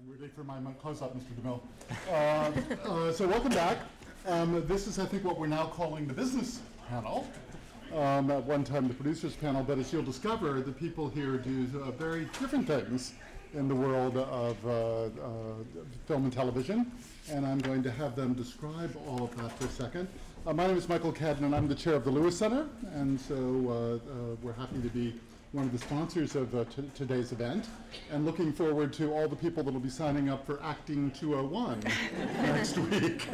I'm ready for my close-up, Mr. DeMille. So welcome back. This is, I think, what we're now calling the business panel. At one time, the producers panel, but as you'll discover, the people here do very different things in the world of film and television, and I'm going to have them describe all of that for a second. My name is Michael Cadden, and I'm the chair of the Lewis Center, and so we're happy to be one of the sponsors of today's event, and looking forward to all the people that will be signing up for Acting 201 next week.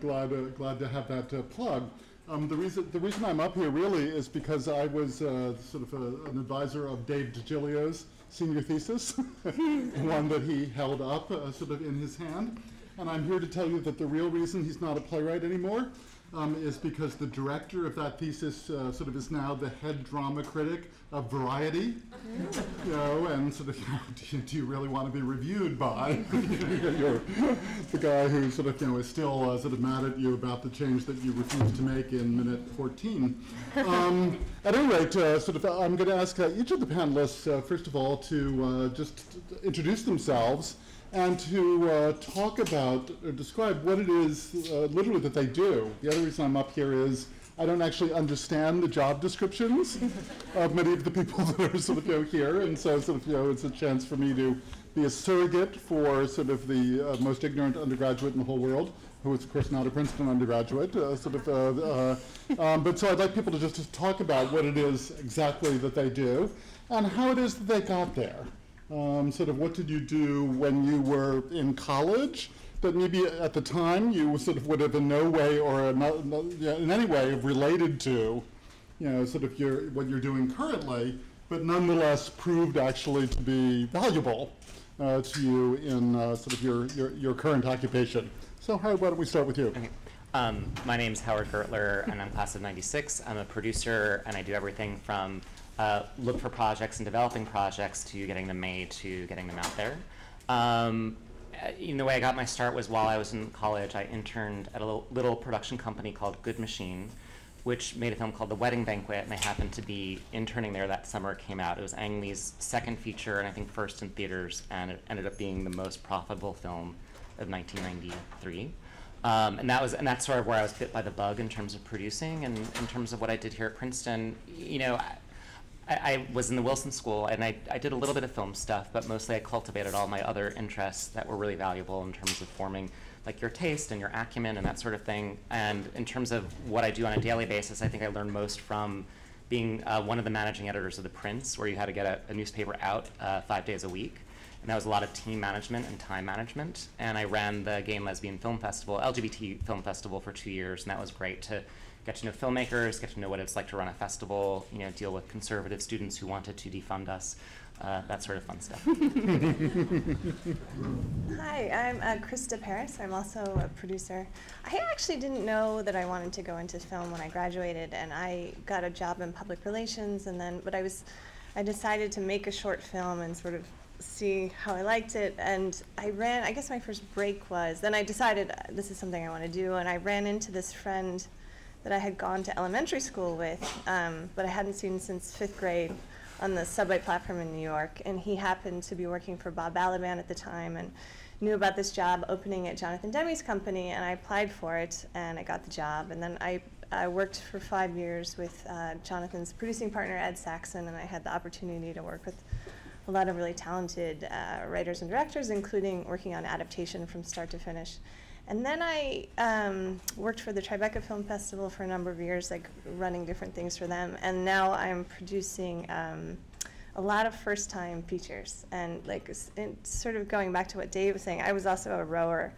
Glad to have that plug. The reason I'm up here really is because I was sort of an advisor of Dave DiGilio's senior thesis, one that he held up sort of in his hand. And I'm here to tell you that the real reason he's not a playwright anymore is because the director of that thesis sort of is now the head drama critic of Variety, you know, and sort of, do you really want to be reviewed by the guy who sort of, is still sort of mad at you about the change that you refused to make in minute 14. At any rate, I'm going to ask each of the panelists, first of all, to just introduce themselves and to talk about or describe what it is literally that they do. The other reason I'm up here is I don't actually understand the job descriptions of many of the people that are sort of here, and so sort of it's a chance for me to be a surrogate for sort of the most ignorant undergraduate in the whole world, who is of course not a Princeton undergraduate, but so I'd like people to just talk about what it is exactly that they do and how it is that they got there. Sort of what did you do when you were in college that maybe at the time you sort of would have in no way or in any way have related to, sort of what you're doing currently, but nonetheless proved actually to be valuable to you in sort of your current occupation. So Howard, why don't we start with you? Okay. My name's Howard Gertler, and I'm class of '96. I'm a producer, and I do everything from look for projects and developing projects to getting them made to getting them out there. The way I got my start was while I was in college. I interned at a little production company called Good Machine, which made a film called The Wedding Banquet, and I happened to be interning there that summer it came out. It was Ang Lee's second feature, and I think first in theaters, and it ended up being the most profitable film of 1993. And that's sort of where I was bit by the bug in terms of producing, and in terms of what I did here at Princeton. I was in the Wilson School, and I did a little bit of film stuff, but mostly I cultivated all my other interests that were really valuable in terms of forming like your taste and your acumen and that sort of thing. And in terms of what I do on a daily basis, I think I learned most from being one of the managing editors of The Prince, where you had to get a newspaper out 5 days a week. And that was a lot of team management and time management. And I ran the Gay and Lesbian Film Festival, LGBT Film Festival, for 2 years, and that was great to get to know filmmakers, get to know what it's like to run a festival, deal with conservative students who wanted to defund us, that sort of fun stuff. Hi, I'm Krista Paris. I'm also a producer. I actually didn't know that I wanted to go into film when I graduated, and I got a job in public relations, but I decided to make a short film and sort of see how I liked it, and I guess my first break was, then I decided this is something I want to do, and I ran into this friend that I had gone to elementary school with, but I hadn't seen since 5th grade on the subway platform in New York, and he happened to be working for Bob Balaban at the time and knew about this job opening at Jonathan Demme's company, and I applied for it, and I got the job, and then I worked for 5 years with Jonathan's producing partner, Ed Saxon, and I had the opportunity to work with a lot of really talented writers and directors, including working on adaptation from start to finish. And then I worked for the Tribeca Film Festival for a number of years, like running different things for them. And now I'm producing a lot of first-time features. And like sort of going back to what Dave was saying, I was also a rower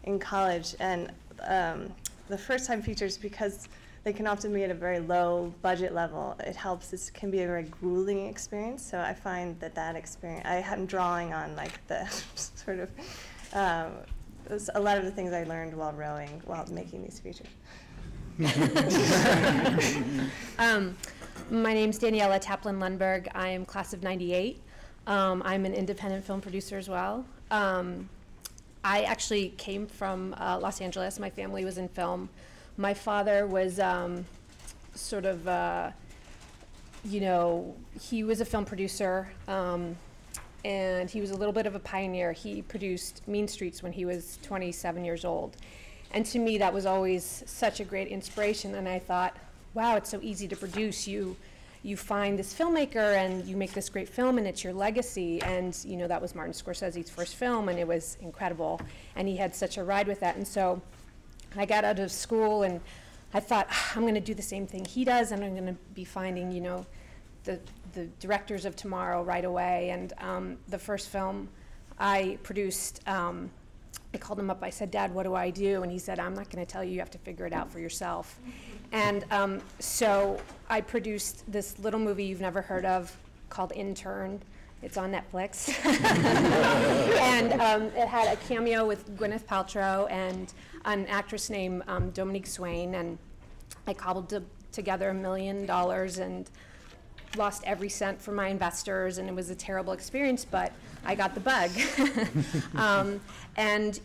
in college. And the first-time features, because they can often be at a very low budget level, it helps. It can be a very grueling experience. So I find that experience, I'm drawing on like the sort of, a lot of the things I learned while rowing, while making these features. My name's Daniela Taplin-Lundberg. I am class of '98. I'm an independent film producer as well. I actually came from Los Angeles. My family was in film. My father was sort of, he was a film producer. and he was a little bit of a pioneer. He produced Mean Streets when he was 27 years old. And to me, that was always such a great inspiration. And I thought, wow, it's so easy to produce. You find this filmmaker and you make this great film and it's your legacy. And that was Martin Scorsese's first film, and it was incredible. And he had such a ride with that. And so I got out of school and I thought, I'm going to do the same thing he does, and I'm going to be finding, the directors of tomorrow right away. And the first film I produced, I called him up, I said, Dad, what do I do? And he said, I'm not going to tell you, you have to figure it out for yourself. And so I produced this little movie you've never heard of called Intern. It's on Netflix. And it had a cameo with Gwyneth Paltrow and an actress named Dominique Swain. And I cobbled together $1 million and lost every cent from my investors, and it was a terrible experience, but I got the bug. And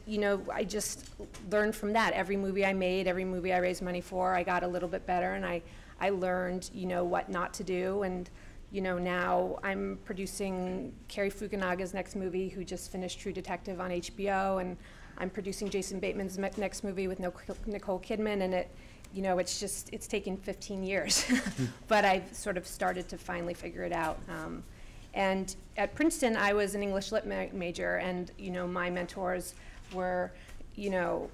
I just learned from that. Every movie I made, every movie I raised money for, I got a little bit better, and I learned what not to do. And now I'm producing Cary Fukunaga's next movie, who just finished True Detective on HBO, and I'm producing Jason Bateman's next movie with Nicole Kidman, and it's taken 15 years, but I've sort of started to finally figure it out. And at Princeton, I was an English lit major, and my mentors were, Elaine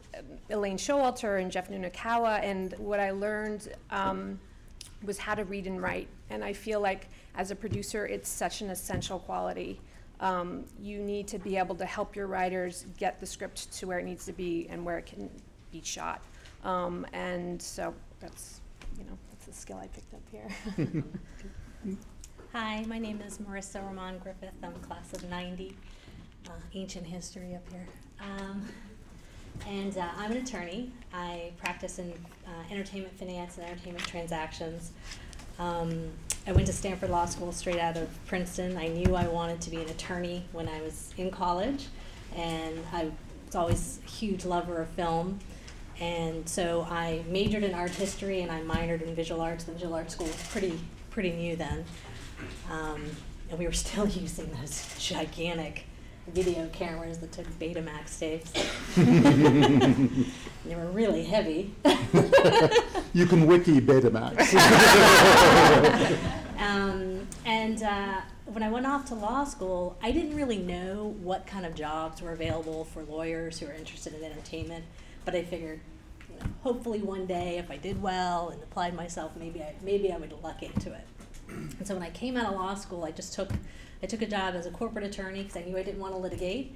Showalter and Jeff Nunakawa, and what I learned was how to read and write. And I feel like as a producer, it's such an essential quality. You need to be able to help your writers get the script to where it needs to be and where it can be shot. And so that's a skill I picked up here. Hi, my name is Marissa Griffith. I'm class of 90, ancient history up here. And I'm an attorney. I practice in entertainment finance and entertainment transactions. I went to Stanford Law School straight out of Princeton. I knew I wanted to be an attorney when I was in college, and I was always a huge lover of film. And so I majored in art history and I minored in visual arts. The visual arts school was pretty new then. And we were still using those gigantic video cameras that took Betamax tapes. They were really heavy. You can wiki Betamax. When I went off to law school, I didn't really know what kind of jobs were available for lawyers who are interested in entertainment, but I figured, hopefully one day if I did well and applied myself, maybe I would luck into it. And so when I came out of law school, I took a job as a corporate attorney because I knew I didn't want to litigate.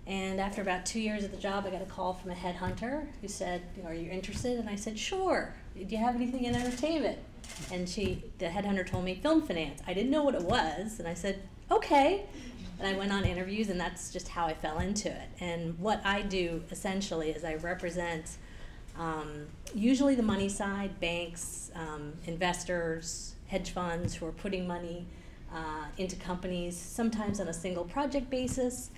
And after about 2 years at the job, I got a call from a headhunter who said, are you interested? And I said, sure. Do you have anything in entertainment? And the headhunter told me film finance. I didn't know what it was, and I said, okay. And I went on interviews, and that's just how I fell into it. And what I do essentially is I represent usually the money side, banks, investors, hedge funds who are putting money into companies, sometimes on a single project basis,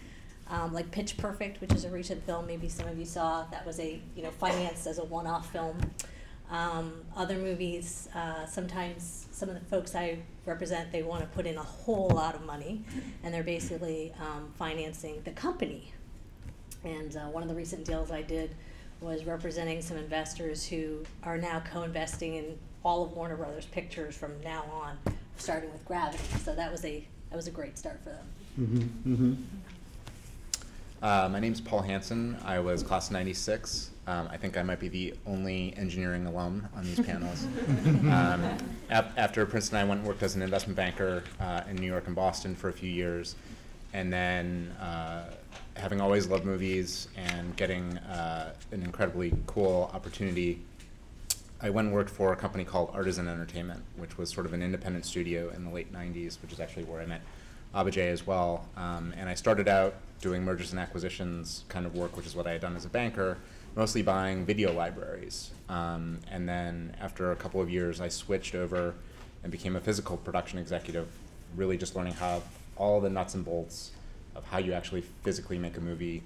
like Pitch Perfect, which is a recent film maybe some of you saw. That was financed as a one-off film. Other movies, sometimes some of the folks I represent, they want to put in a whole lot of money, and they're basically financing the company. And one of the recent deals I did was representing some investors who are now co-investing in all of Warner Brothers Pictures from now on, starting with Gravity. So that was a great start for them. Mm-hmm, mm-hmm. My name's Paul Hanson. I was class of 96. I think I might be the only engineering alum on these panels. After Princeton, I went and worked as an investment banker in New York and Boston for a few years. And then, having always loved movies and getting an incredibly cool opportunity, I went and worked for a company called Artisan Entertainment, which was sort of an independent studio in the late 90s, which is actually where I met Abijay as well. And I started out doing mergers and acquisitions kind of work, which is what I had done as a banker, mostly buying video libraries. And then after a couple of years, I switched over and became a physical production executive, really just learning how all the nuts and bolts of how you actually physically make a movie,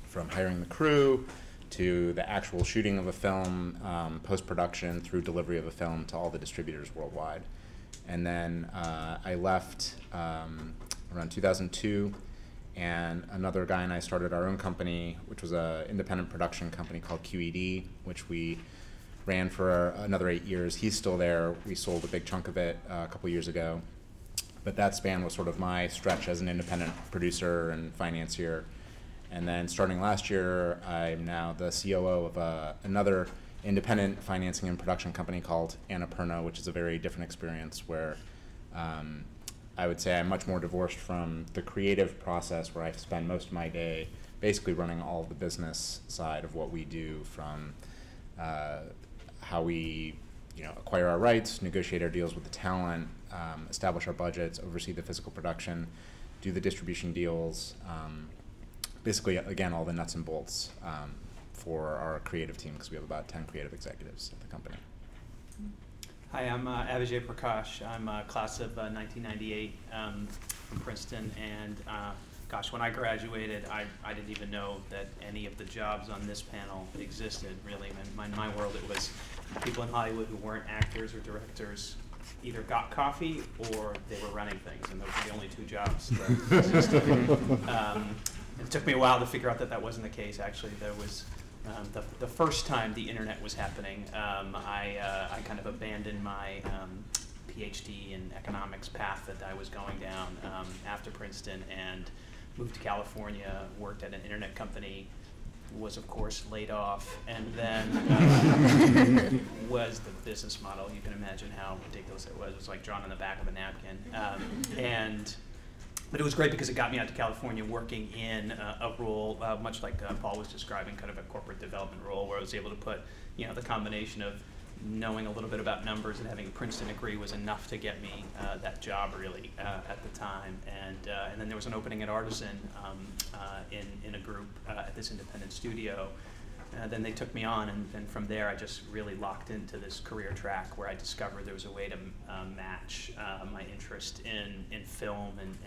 from hiring the crew to the actual shooting of a film, post-production, through delivery of a film to all the distributors worldwide. And then I left around 2002. And another guy and I started our own company, which was an independent production company called QED, which we ran for another 8 years. He's still there. We sold a big chunk of it a couple years ago. But that span was sort of my stretch as an independent producer and financier. And then starting last year, I'm now the COO of another independent financing and production company called Annapurna, which is a very different experience where I would say I'm much more divorced from the creative process, where I spend most of my day basically running all of the business side of what we do, from how we acquire our rights, negotiate our deals with the talent, establish our budgets, oversee the physical production, do the distribution deals, basically, again, all the nuts and bolts for our creative team, because we have about 10 creative executives at the company. Hi, I'm Abhijay Prakash. I'm a class of 1998 from Princeton, and gosh, when I graduated, I didn't even know that any of the jobs on this panel existed, really. In my world, it was people in Hollywood who weren't actors or directors either got coffee or they were running things, and those were the only two jobs that existed. It took me a while to figure out that that wasn't the case. Actually, there was the first time the internet was happening, I kind of abandoned my PhD in economics path that I was going down after Princeton and moved to California, worked at an internet company, was of course laid off, and then was the business model. You can imagine how ridiculous it was. It was like drawn on the back of a napkin. But it was great because it got me out to California working in a role, much like Paul was describing, kind of a corporate development role, where I was able to put, the combination of knowing a little bit about numbers and having a Princeton degree was enough to get me that job, really, at the time. And then there was an opening at Artisan in a group at this independent studio. Then they took me on, and from there I just really locked into this career track where I discovered there was a way to match my interest in film and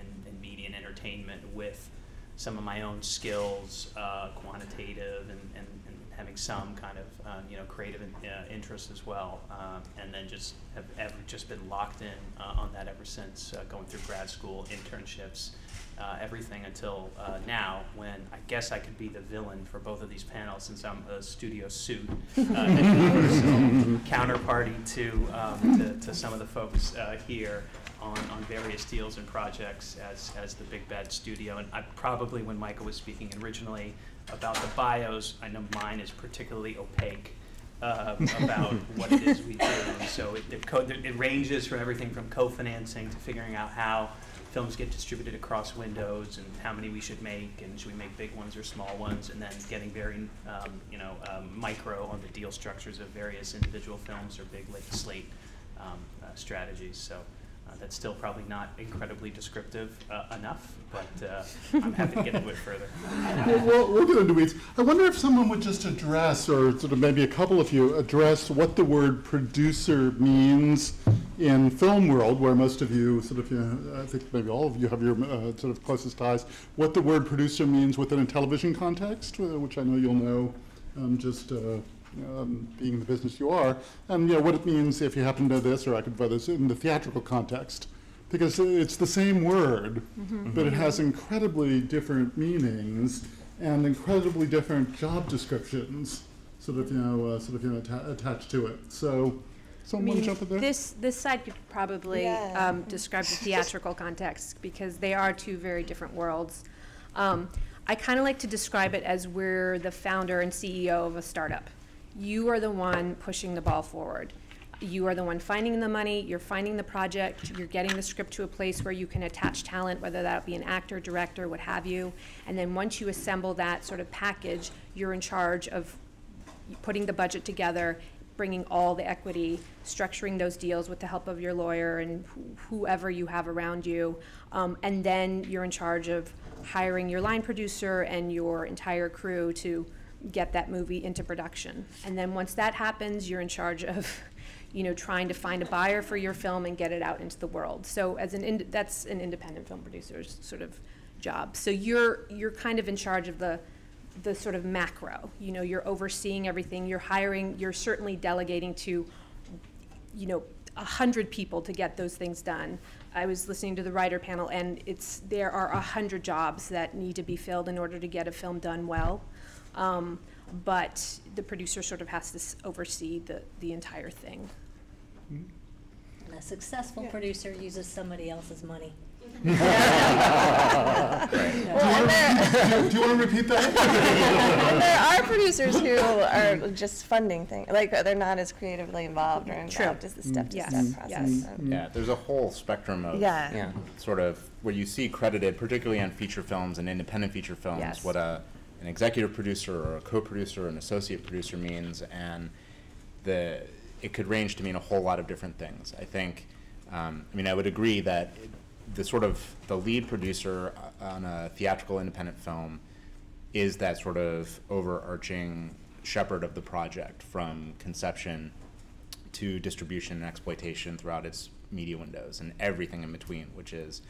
media and entertainment with some of my own skills, quantitative and having some kind of creative interest as well, and then just have just been locked in on that ever since, going through grad school, internships, everything until now, when I guess I could be the villain for both of these panels, since I'm a studio suit, counterparty to some of the folks here on various deals and projects as the big bad studio. And I probably, when Michael was speaking originally about the bios, I know mine is particularly opaque about what it is we do. So it ranges from everything from co-financing to figuring out how films get distributed across windows and how many we should make, and should we make big ones or small ones, and then getting very micro on the deal structures of various individual films or big like slate strategies. So that's still probably not incredibly descriptive enough, but I'm happy to get into it further. We'll get into weeds. I wonder if someone would just address, or sort of maybe a couple of you, address what the word producer means in film world, where most of you sort of, I think maybe all of you have your sort of closest ties, what the word producer means within a television context, which I know you'll know being the business you are, and what it means if you happen to know this, or I could put this in the theatrical context, because it's the same word, but it has incredibly different meanings and incredibly different job descriptions, attached to it. So, someone want to jump in there? This side could probably describe the theatrical context, because they are two very different worlds. I kind of like to describe it as we're the founder and CEO of a startup. You are the one pushing the ball forward. You are the one finding the money, you're finding the project, you're getting the script to a place where you can attach talent, whether that be an actor, director, what have you. And then once you assemble that sort of package, you're in charge of putting the budget together, bringing all the equity, structuring those deals with the help of your lawyer and whoever you have around you. And then you're in charge of hiring your line producer and your entire crew to get that movie into production. And then once that happens, you're in charge of trying to find a buyer for your film and get it out into the world. So that's an independent film producer's sort of job. So you're kind of in charge of the sort of macro. You're overseeing everything. You're hiring. You're certainly delegating to 100 people to get those things done. I was listening to the writer panel, and there are 100 jobs that need to be filled in order to get a film done well. But the producer sort of has to oversee the entire thing. And a successful producer uses somebody else's money. Do you want to repeat that? And there are producers who are just funding things, like they're not as creatively involved or involved as the step-to-step process. Yes. Yeah, there's a whole spectrum of sort of where you see credited, particularly on feature films and independent feature films, what an executive producer or a co-producer or an associate producer means, and it could range to mean a whole lot of different things. I think, I would agree that the lead producer on a theatrical independent film is that sort of overarching shepherd of the project from conception to distribution and exploitation throughout its media windows and everything in between, which is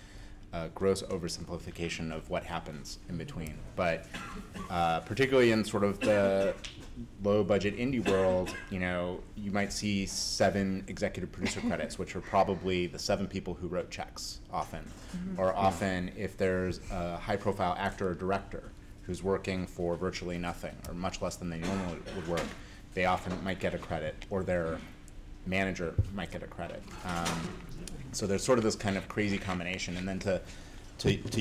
a gross oversimplification of what happens in between. But particularly in sort of the low-budget indie world, you might see 7 executive producer credits, which are probably the 7 people who wrote checks often. Or often, if there's a high-profile actor or director who's working for virtually nothing, or much less than they normally would work, they often might get a credit, or their manager might get a credit. So there's sort of this kind of crazy combination. And then to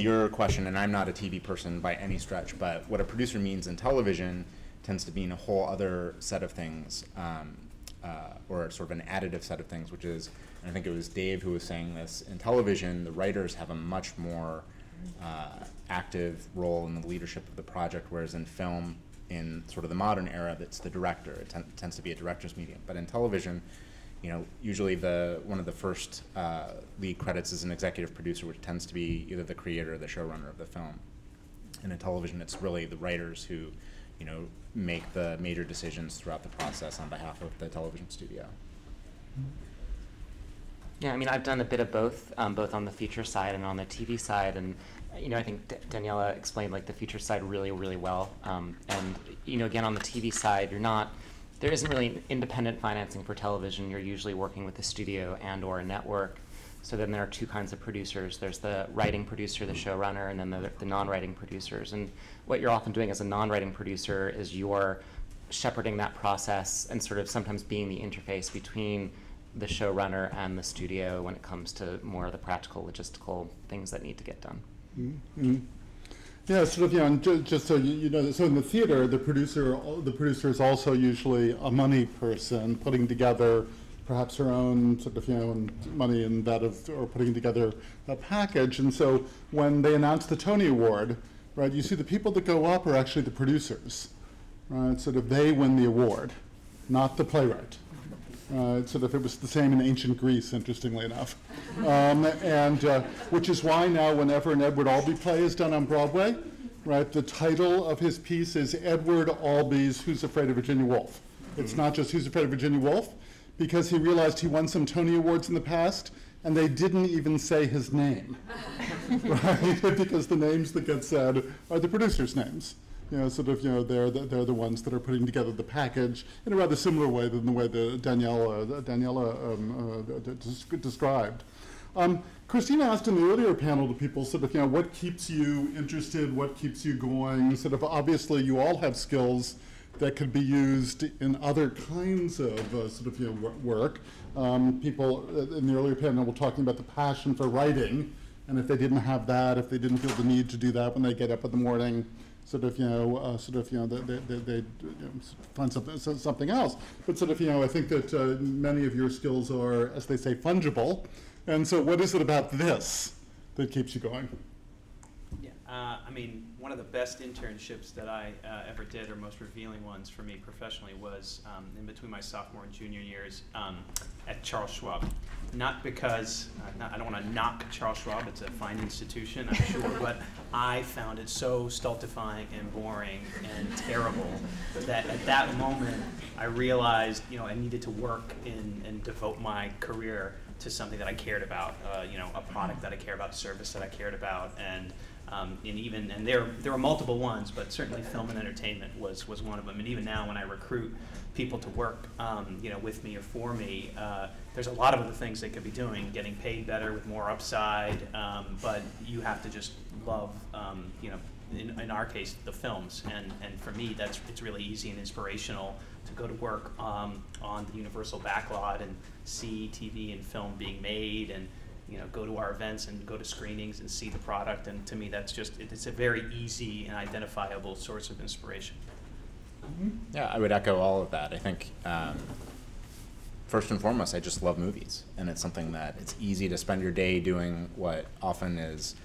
your question, and I'm not a TV person by any stretch, but what a producer means in television tends to mean a whole other set of things, or sort of an additive set of things, which is, and I think it was Dave who was saying this, in television, the writers have a much more active role in the leadership of the project, whereas in film, in sort of the modern era, that's the director. It tends to be a director's medium. But in television, usually one of the first lead credits is an executive producer, which tends to be either the creator or the showrunner of the film. And in television, it's really the writers who make the major decisions throughout the process on behalf of the television studio. Yeah, I've done a bit of both, both on the feature side and on the TV side, and I think Daniela explained the feature side really, really well. And again, on the TV side, there isn't really independent financing for television. You're usually working with a studio and/or a network. So then there are 2 kinds of producers. There's the writing producer, the showrunner, and then the non-writing producers. And what you're often doing as a non-writing producer is you're shepherding that process and sort of sometimes being the interface between the showrunner and the studio when it comes to more of the practical, logistical things that need to get done. Mm-hmm. Yeah, sort of, and just so you know, so in the theater, the producer is also usually a money person putting together perhaps her own sort of, money in that or putting together a package. And so when they announce the Tony Award, right, you see the people that go up are actually the producers, right? Sort of they win the award, not the playwright. Sort of it was the same in ancient Greece, interestingly enough. Which is why now whenever an Edward Albee play is done on Broadway, right, the title of his piece is Edward Albee's Who's Afraid of Virginia Woolf. It's not just Who's Afraid of Virginia Woolf, because he realized he won some Tony Awards in the past, and they didn't even say his name, right? Because the names that get said are the producers' names. They're the ones that are putting together the package in a rather similar way than the way that Daniela described. Christina asked in the earlier panel to people sort of, what keeps you interested, what keeps you going? Sort of obviously you all have skills that could be used in other kinds of work. People in the earlier panel were talking about the passion for writing, and if they didn't have that, if they didn't feel the need to do that when they get up in the morning, they find something else. But I think that many of your skills are, as they say, fungible. And so, what is it about this that keeps you going? Yeah, one of the best internships that I ever did, or most revealing ones for me professionally, was in between my sophomore and junior years at Charles Schwab. Not because, I don't want to knock Charles Schwab, it's a fine institution, I'm sure, but I found it so stultifying and boring and terrible that at that moment I realized, I needed to work and devote my career to something that I cared about, a product that I care about, a service that I cared about, and And there were multiple ones, but certainly film and entertainment was one of them. And even now, when I recruit people to work, with me or for me, there's a lot of other things they could be doing, getting paid better with more upside. But you have to just love, in our case, the films. And for me, it's really easy and inspirational to go to work on the Universal backlot and see TV and film being made, and go to our events and go to screenings and see the product. And to me, it's a very easy and identifiable source of inspiration. Yeah, I would echo all of that. I think first and foremost, I just love movies, and it's something that it's easy to spend your day doing what often is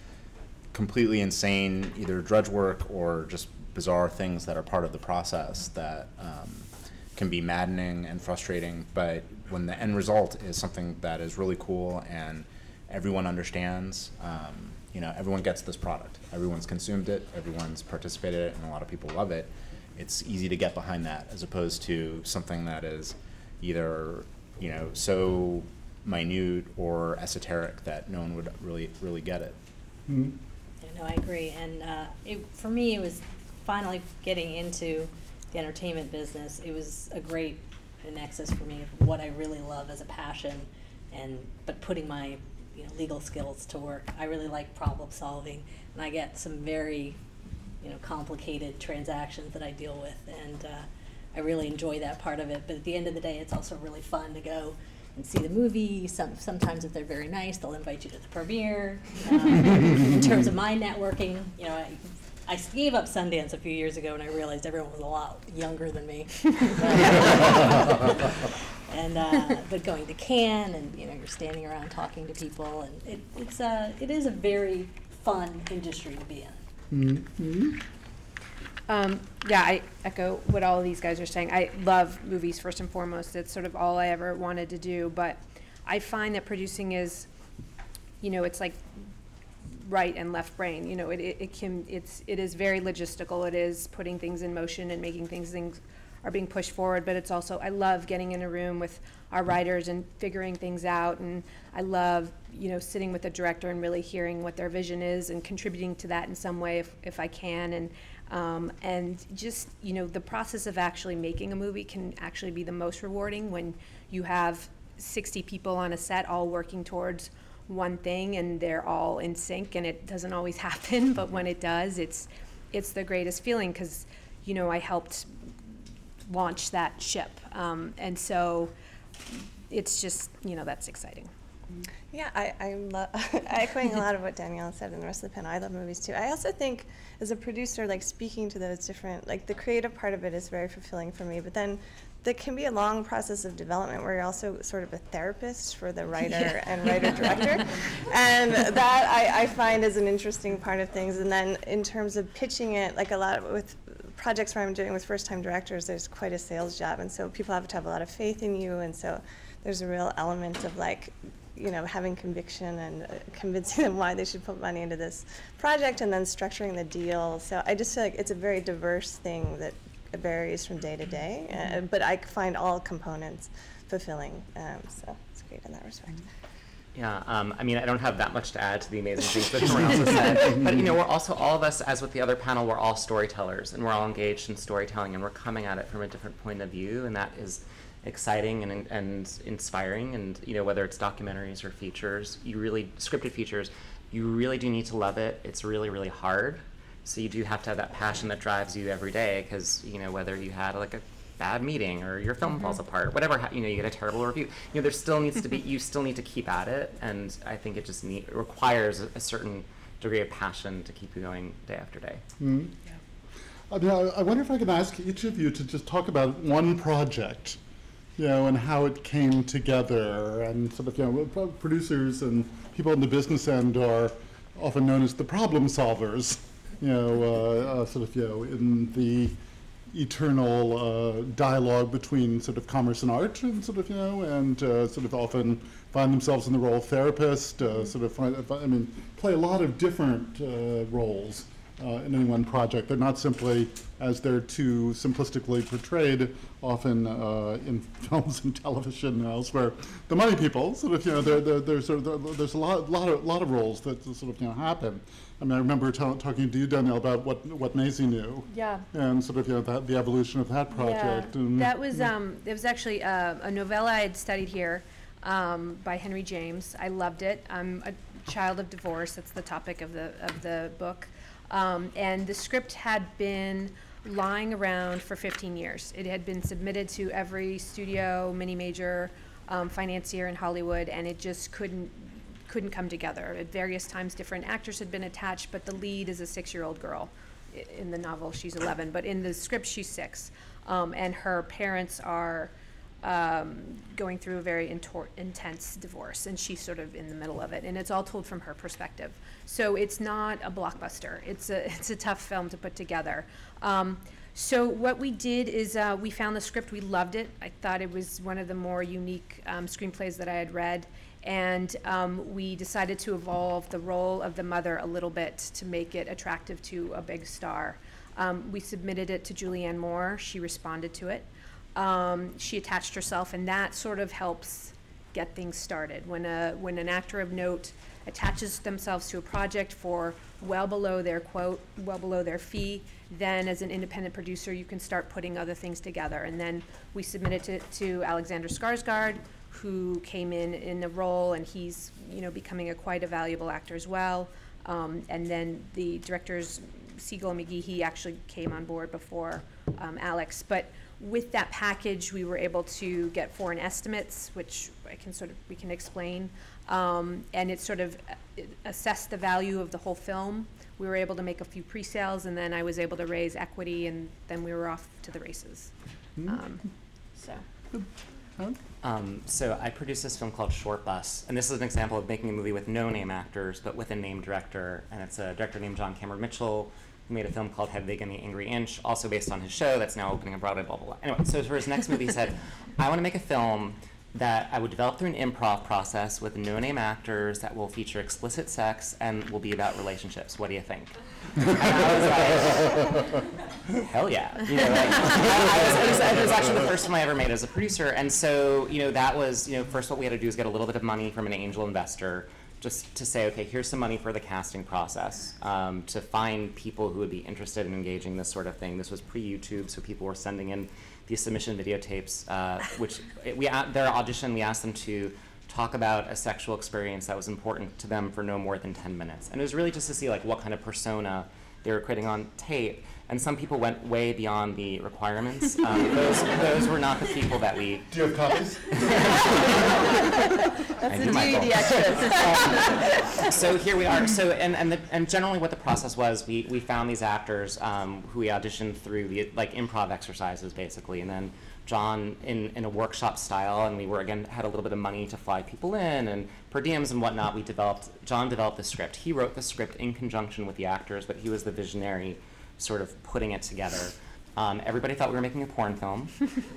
completely insane, either drudge work or just bizarre things that are part of the process that can be maddening and frustrating. But when the end result is something that is really cool and everyone understands, everyone gets this product. Everyone's consumed it, everyone's participated in it, and a lot of people love it. It's easy to get behind that, as opposed to something that is either, so minute or esoteric that no one would really get it. Mm-hmm. No, I agree. And for me, it was finally getting into the entertainment business. It was a great nexus for me of what I really love as a passion, but putting my legal skills to work. I really like problem solving, and I get some very complicated transactions that I deal with, and I really enjoy that part of it. But at the end of the day, it's also really fun to go and see the movie. Sometimes if they're very nice, they'll invite you to the premiere. In terms of my networking, I gave up Sundance a few years ago, and I realized everyone was a lot younger than me. But going to Cannes, and you're standing around talking to people, and it is a very fun industry to be in. Mm-hmm. Yeah, I echo what all of these guys are saying. I love movies first and foremost. It's sort of all I ever wanted to do. But I find that producing is, it's like right and left brain. It is very logistical. It is putting things in motion and making things are being pushed forward. But it's also, I love getting in a room with our writers and figuring things out. And I love, sitting with the director and really hearing what their vision is and contributing to that in some way if I can. And just, the process of actually making a movie can actually be the most rewarding when you have 60 people on a set all working towards one thing and they're all in sync, and it doesn't always happen, but when it does, it's the greatest feeling, because, I helped launch that ship. And so it's just, that's exciting. Yeah, I'm echoing a lot of what Danielle said and the rest of the panel. I love movies too. I also think as a producer, speaking to those different, the creative part of it is very fulfilling for me, but then there can be a long process of development where you're also sort of a therapist for the writer and writer-director. And that I find is an interesting part of things. And then in terms of pitching it, a lot with projects where I'm doing with first-time directors, there's quite a sales job. And so people have to have a lot of faith in you. And so there's a real element of having conviction and convincing them why they should put money into this project, and then structuring the deal. So I just feel like it's a very diverse thing that varies from day to day, but I find all components fulfilling. So it's great in that respect. Yeah, I don't have that much to add to the amazing things that everyone else has said. But we're also, all of us, as with the other panel, we're all storytellers, and we're all engaged in storytelling, and we're coming at it from a different point of view, and that is exciting and inspiring. And whether it's documentaries or features, scripted features, you really do need to love it. It's really, really hard. So you do have to have that passion that drives you every day, because whether you had a bad meeting or your film falls apart, whatever, you get a terrible review, there still needs to be, you still need to keep at it. And I think it just requires a certain degree of passion to keep you going day after day. Mm-hmm. Yeah. I wonder if I can ask each of you to just talk about one project, and how it came together, and sort of, producers and people in the business end are often known as the problem solvers, in the eternal dialogue between sort of commerce and art, and often find themselves in the role of therapist, play a lot of different roles in any one project. They're not simply, as they're too simplistically portrayed, often in films and television and elsewhere, the money people. Sort of, there's a lot of roles that sort of happen. I mean, I remember talking to you, Danielle, about what Maisie knew. Yeah. And sort of the evolution of that project. Yeah. And, that was it was actually a novella I had studied here by Henry James. I loved it. I'm a child of divorce. That's the topic of the book. And the script had been lying around for 15 years. It had been submitted to every studio, mini major, financier in Hollywood, and it just couldn't come together. At various times, different actors had been attached, but the lead is a 6-year-old girl. In the novel, she's 11, but in the script, she's 6. And her parents are going through a very intense divorce, and she's sort of in the middle of it, and it's all told from her perspective. So it's not a blockbuster. It's a tough film to put together. So what we did is we found the script. We loved it. I thought it was one of the more unique screenplays that I had read, and we decided to evolve the role of the mother a little bit to make it attractive to a big star. We submitted it to Julianne Moore. She responded to it. She attached herself, and that sort of helps get things started. When an actor of note attaches themselves to a project for well below their quote, well below their fee, then as an independent producer, you can start putting other things together. And then we submitted it to Alexander Skarsgård, who came in the role, and he's becoming quite a valuable actor as well. And then the directors, Siegel and McGee, he actually came on board before Alex. But with that package, we were able to get foreign estimates, which we can explain, and it sort of assessed the value of the whole film. We were able to make a few pre-sales, and then I was able to raise equity, and then we were off to the races. So I produced this film called Short Bus, and this is an example of making a movie with no name actors, but with a named director, and it's a director named John Cameron Mitchell, who made a film called Hedwig and the Angry Inch, also based on his show that's now opening on Broadway, blah, blah, blah. Anyway, so for his next movie, he said, I want to make a film that I would develop through an improv process with no-name actors that will feature explicit sex and will be about relationships. What do you think? And I was like, hell yeah. It was actually the first film I ever made as a producer. And so, that was, first what we had to do is get a little bit of money from an angel investor, just to say, okay, here's some money for the casting process, to find people who would be interested in engaging this sort of thing. This was pre-YouTube, so people were sending in these submission videotapes, which their audition, we asked them to talk about a sexual experience that was important to them for no more than 10 minutes. And it was really just to see what kind of persona they were creating on tape. And some people went way beyond the requirements. Those were not the people that we... Do you have copies? That's a DVD extra. So here we are. So and generally what the process was, we found these actors who we auditioned through the improv exercises basically, and then John in a workshop style, and we were had a little bit of money to fly people in and per diems and whatnot. John developed the script. He wrote the script in conjunction with the actors, but he was the visionary, sort of putting it together. Everybody thought we were making a porn film.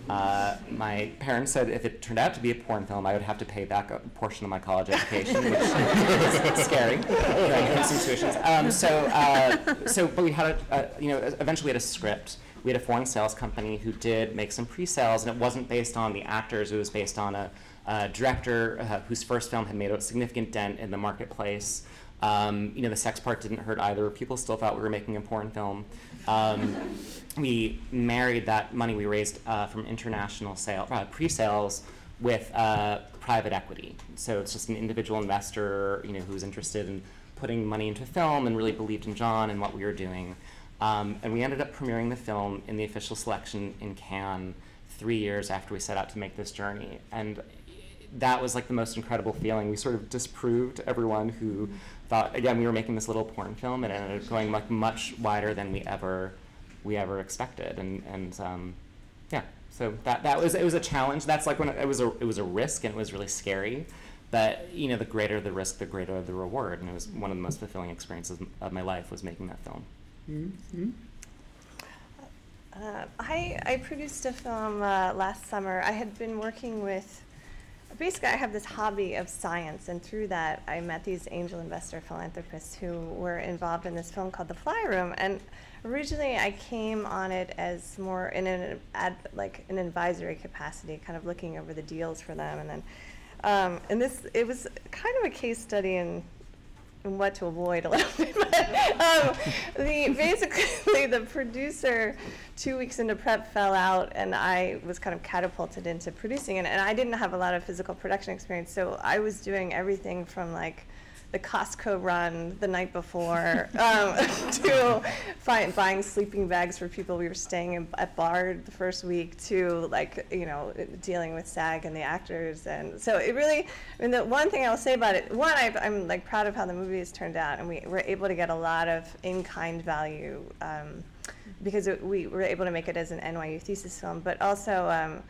My parents said if it turned out to be a porn film, I would have to pay back a portion of my college education, which is scary. In some situations. But we had eventually we had a script. We had a foreign sales company who did make some pre-sales, and it wasn't based on the actors. It was based on a director whose first film had made a significant dent in the marketplace. The sex part didn't hurt either. People still thought we were making a porn film. We married that money we raised from international pre-sales with private equity. So it's just an individual investor, who was interested in putting money into film and really believed in John and what we were doing. And we ended up premiering the film in the official selection in Cannes 3 years after we set out to make this journey. And that was the most incredible feeling. We sort of disproved everyone who thought, again, we were making this little porn film, and it ended up going much wider than we ever expected. So it was a challenge. That's when it was a risk, and it was really scary. But the greater the risk, the greater the reward. And it was one of the most fulfilling experiences of my life was making that film. Mm-hmm. I produced a film last summer. I had been working with basically I have this hobby of science, and through that I met these angel investor philanthropists who were involved in this film called The Fly Room. And originally I came on it as more in an advisory capacity, kind of looking over the deals for them. And then it was kind of a case study in what to avoid a little bit. But basically the producer 2 weeks into prep fell out, and I was kind of catapulted into producing it. And I didn't have a lot of physical production experience, so I was doing everything from like the Costco run the night before to buying sleeping bags for people we were staying at Bard the first week, to like, you know, dealing with SAG and the actors. And so it really, I mean, the one thing I'll say about it, one, I'm like proud of how the movie has turned out, and we were able to get a lot of in-kind value because we were able to make it as an NYU thesis film, but also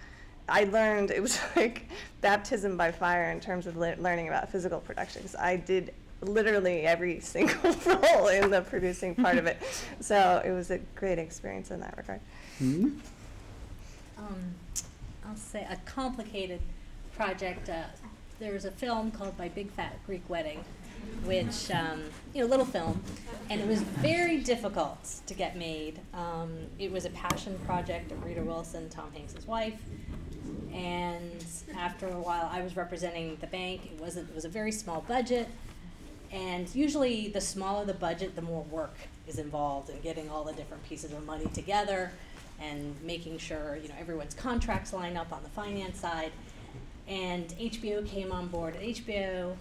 I learned, it was like baptism by fire in terms of learning about physical production, because I did literally every single role in the producing part of it. So it was a great experience in that regard. Mm-hmm. I'll say a complicated project. There was a film called My Big Fat Greek Wedding, which, little film, and it was very difficult to get made. It was a passion project of Rita Wilson, Tom Hanks' wife. And after a while, I was representing the bank. It was a very small budget, and usually the smaller the budget, the more work is involved in getting all the different pieces of money together and making sure everyone's contracts line up on the finance side. And HBO came on board. HBO,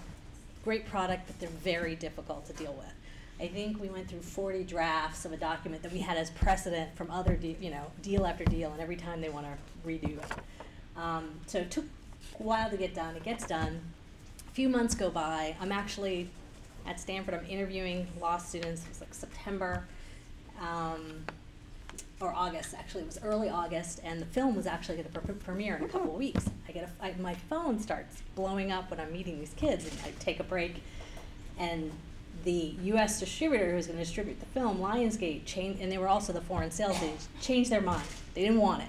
great product, but they're very difficult to deal with. I think we went through 40 drafts of a document that we had as precedent from other deal after deal, and every time they want to redo it. So it took a while to get done. It gets done. A few months go by. I'm actually at Stanford. I'm interviewing law students. It was like September or August. Actually, it was early August, and the film was actually going to premiere in a couple of weeks. My phone starts blowing up when I'm meeting these kids, and I take a break, and the U.S. distributor who was going to distribute the film, Lionsgate, changed, and they were also the foreign sales agents, changed their mind. They didn't want it.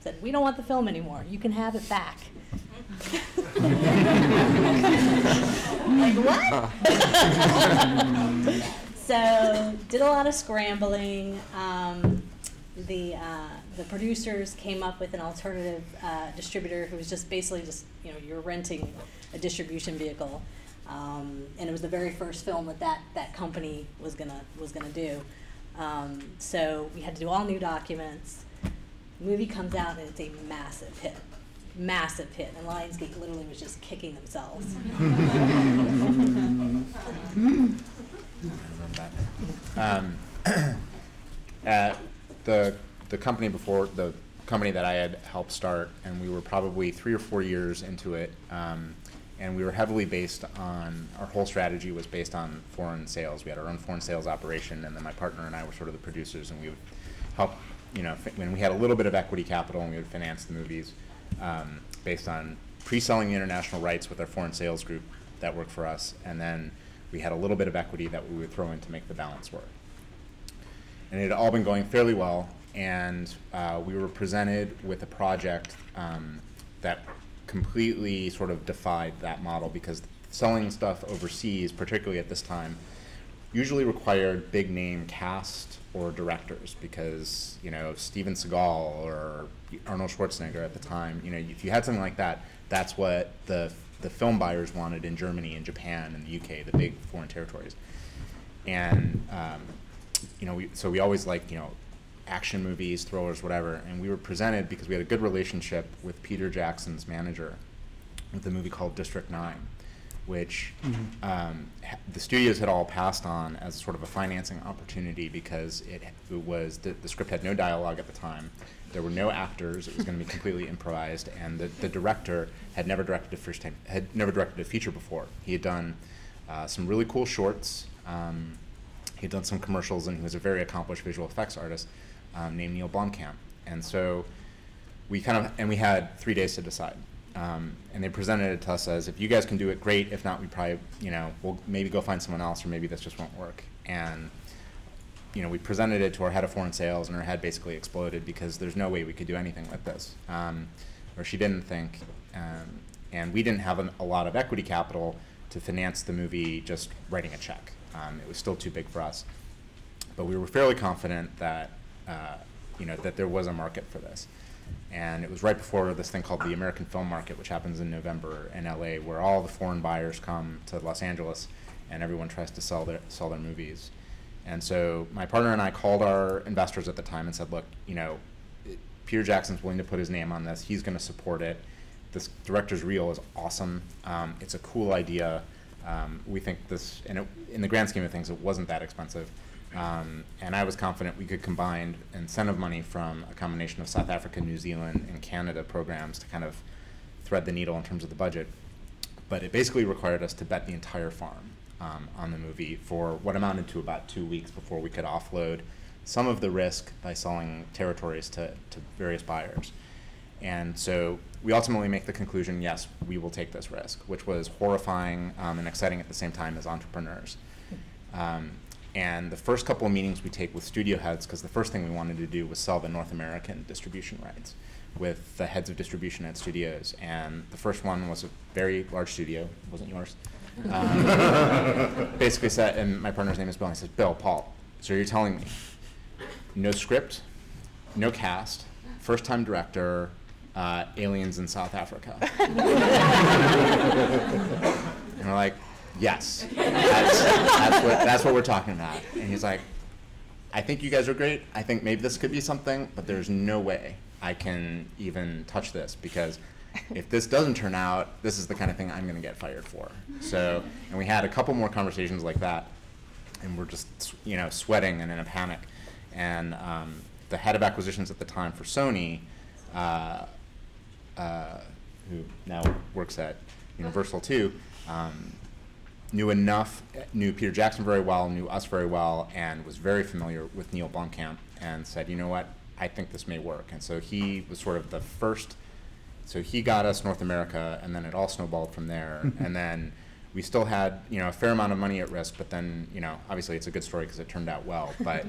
Said, we don't want the film anymore. You can have it back. Like, what? So, did a lot of scrambling. The producers came up with an alternative distributor who was just basically you're renting a distribution vehicle. And it was the very first film that company was gonna do. So we had to do all new documents. The movie comes out and it's a massive hit, and Lionsgate literally was just kicking themselves. The company before, the company that I had helped start, and we were probably 3 or 4 years into it, and we were heavily based on, our whole strategy was based on foreign sales. We had our own foreign sales operation, and then my partner and I were sort of the producers, and we would help, when we had a little bit of equity capital, and we would finance the movies based on pre-selling the international rights with our foreign sales group that worked for us, and then we had a little bit of equity that we would throw in to make the balance work. And it had all been going fairly well, and we were presented with a project that completely sort of defied that model, because selling stuff overseas, particularly at this time, usually required big name cast or directors, because Steven Seagal or Arnold Schwarzenegger at the time, if you had something like that, that's what the film buyers wanted in Germany and Japan and the UK, the big foreign territories. And so we always liked action movies, thrillers, whatever, and we were presented, because we had a good relationship with Peter Jackson's manager, with a movie called District 9, which the studios had all passed on as sort of a financing opportunity, because it was the script had no dialogue at the time, there were no actors, it was going to be completely improvised, and the director had never directed a feature before. He had done some really cool shorts. He'd done some commercials, and he was a very accomplished visual effects artist named Neil Blomkamp. And so we had 3 days to decide. And they presented it to us as, if you guys can do it, great. If not, we probably, we'll maybe go find someone else, or maybe this just won't work. And, we presented it to our head of foreign sales, and her head basically exploded, because there's no way we could do anything with this. Or she didn't think. And we didn't have a lot of equity capital to finance the movie just writing a check. It was still too big for us. But we were fairly confident that, that there was a market for this. And it was right before this thing called the American Film Market, which happens in November in LA, where all the foreign buyers come to Los Angeles and everyone tries to sell their movies. And so my partner and I called our investors at the time and said, look, Peter Jackson's willing to put his name on this. He's going to support it. This director's reel is awesome. It's a cool idea. We think this, and in the grand scheme of things, it wasn't that expensive. And I was confident we could combine incentive money from a combination of South Africa, New Zealand, and Canada programs to kind of thread the needle in terms of the budget. But it basically required us to bet the entire farm on the movie for what amounted to about 2 weeks before we could offload some of the risk by selling territories to various buyers. And so we ultimately make the conclusion, yes, we will take this risk, which was horrifying and exciting at the same time as entrepreneurs. And the first couple of meetings we take with studio heads, because the first thing we wanted to do was sell the North American distribution rights with the heads of distribution at studios. And the first one was a very large studio, it wasn't yours. Basically said, and my partner's name is Bill, and he says, Bill, Paul, so you're telling me no script, no cast, first-time director, aliens in South Africa. And we're like, yes, that's what we're talking about. And he's like, I think you guys are great. I think maybe this could be something, but there's no way I can even touch this, because if this doesn't turn out, this is the kind of thing I'm going to get fired for. So, and we had a couple more conversations like that, and we're just, sweating and in a panic. And the head of acquisitions at the time for Sony, who now works at Universal too, knew Peter Jackson very well, knew us very well, and was very familiar with Neil Blomkamp, and said, you know what, I think this may work. And so he was sort of the first, so he got us North America, and then it all snowballed from there. And then we still had, a fair amount of money at risk, but then, obviously it's a good story because it turned out well. But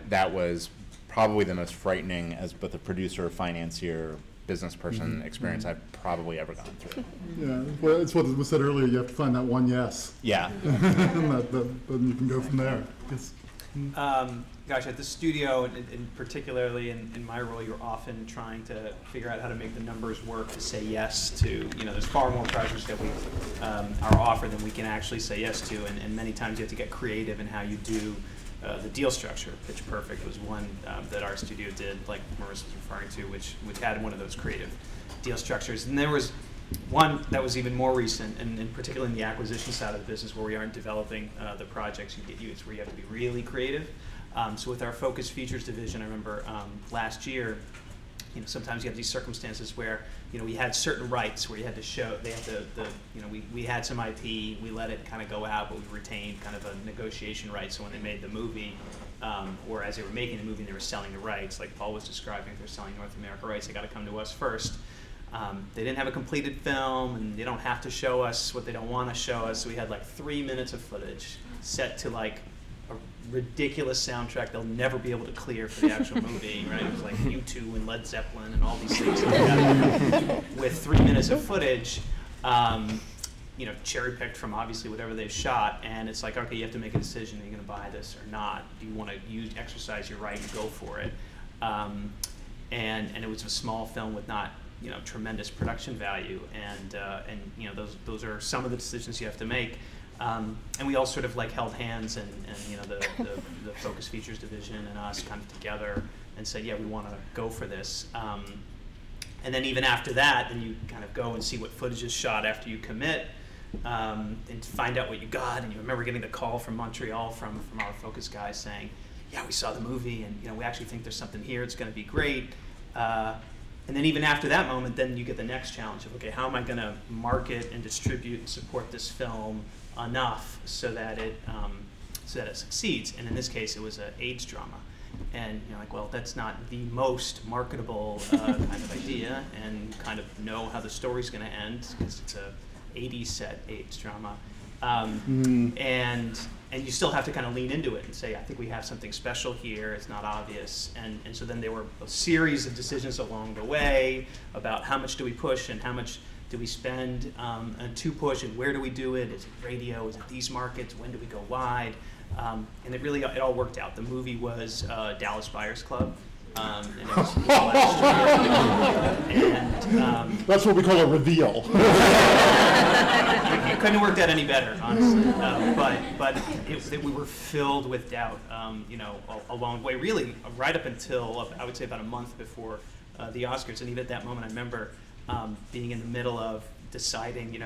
that was probably the most frightening as both a producer, financier, business person experience I've probably ever gone through. Yeah, well, it's what was said earlier. You have to find that one yes. Yeah. And then you can go from there. Gosh, at the studio, and particularly in my role, you're often trying to figure out how to make the numbers work to say yes to. There's far more projects that we are offered than we can actually say yes to, and many times you have to get creative in how you do the deal structure. Pitch Perfect was one that our studio did, like Marissa was referring to, which had one of those creative deal structures. And there was one that was even more recent, and particularly in the acquisition side of the business, where we aren't developing the projects you get used, where you have to be really creative. So with our Focus Features division, I remember last year, sometimes you have these circumstances where, we had certain rights where you had to show, they had we had some IP, we let it kind of go out, but we retained kind of a negotiation right. So when they made the movie, or as they were making the movie and they were selling the rights, like Paul was describing, if they're selling North America rights, they got to come to us first. They didn't have a completed film, and they don't have to show us what they don't want to show us. So we had like 3 minutes of footage set to like a ridiculous soundtrack they'll never be able to clear for the actual movie, right? It was like U2 and Led Zeppelin and all these things together with 3 minutes of footage, cherry picked from obviously whatever they've shot, and it's like, okay, you have to make a decision. Are you going to buy this or not? Do you want to exercise your right and go for it? And it was a small film with not tremendous production value, and those are some of the decisions you have to make. And we all sort of like held hands, and the Focus Features division and us kind of together and said, yeah, we want to go for this. And then even after that, then you kind of go and see what footage is shot after you commit, and find out what you got. And you remember getting the call from Montreal from our Focus guys saying, yeah, we saw the movie, and we actually think there's something here. It's going to be great. And then even after that moment, then you get the next challenge of, okay, how am I going to market and distribute and support this film enough so that it succeeds? And in this case, it was an AIDS drama. And well, that's not the most marketable kind of idea, and kind of know how the story's going to end because it's a 80s set AIDS drama. And you still have to kind of lean into it and say, I think we have something special here, it's not obvious. And so then there were a series of decisions along the way about how much do we push and how much do we spend to push, and where do we do it? Is it radio? Is it these markets? When do we go wide? And it all worked out. The movie was Dallas Buyers Club. And it was last year. And, that's what we call a reveal. it couldn't have worked out any better, honestly. But we were filled with doubt, along the way, really right up until, I would say, about a month before the Oscars. And even at that moment, I remember being in the middle of deciding,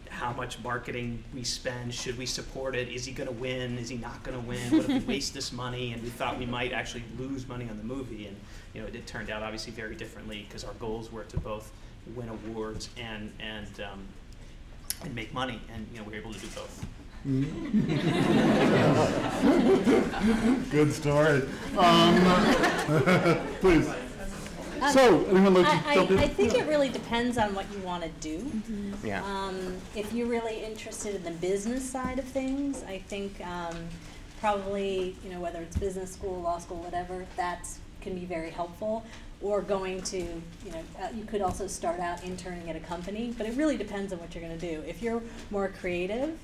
how much marketing we spend, should we support it, is he going to win, is he not going to win, what if we waste this money, and we thought we might actually lose money on the movie, and it turned out obviously very differently, because our goals were to both win awards and make money, and we were able to do both. Good story. Please. So, anyone like to jump in? I think it really depends on what you want to do. Yeah. If you're really interested in the business side of things, I think probably, whether it's business school, law school, whatever, that can be very helpful. Or going to, you could also start out interning at a company, but it really depends on what you're going to do. If you're more creative,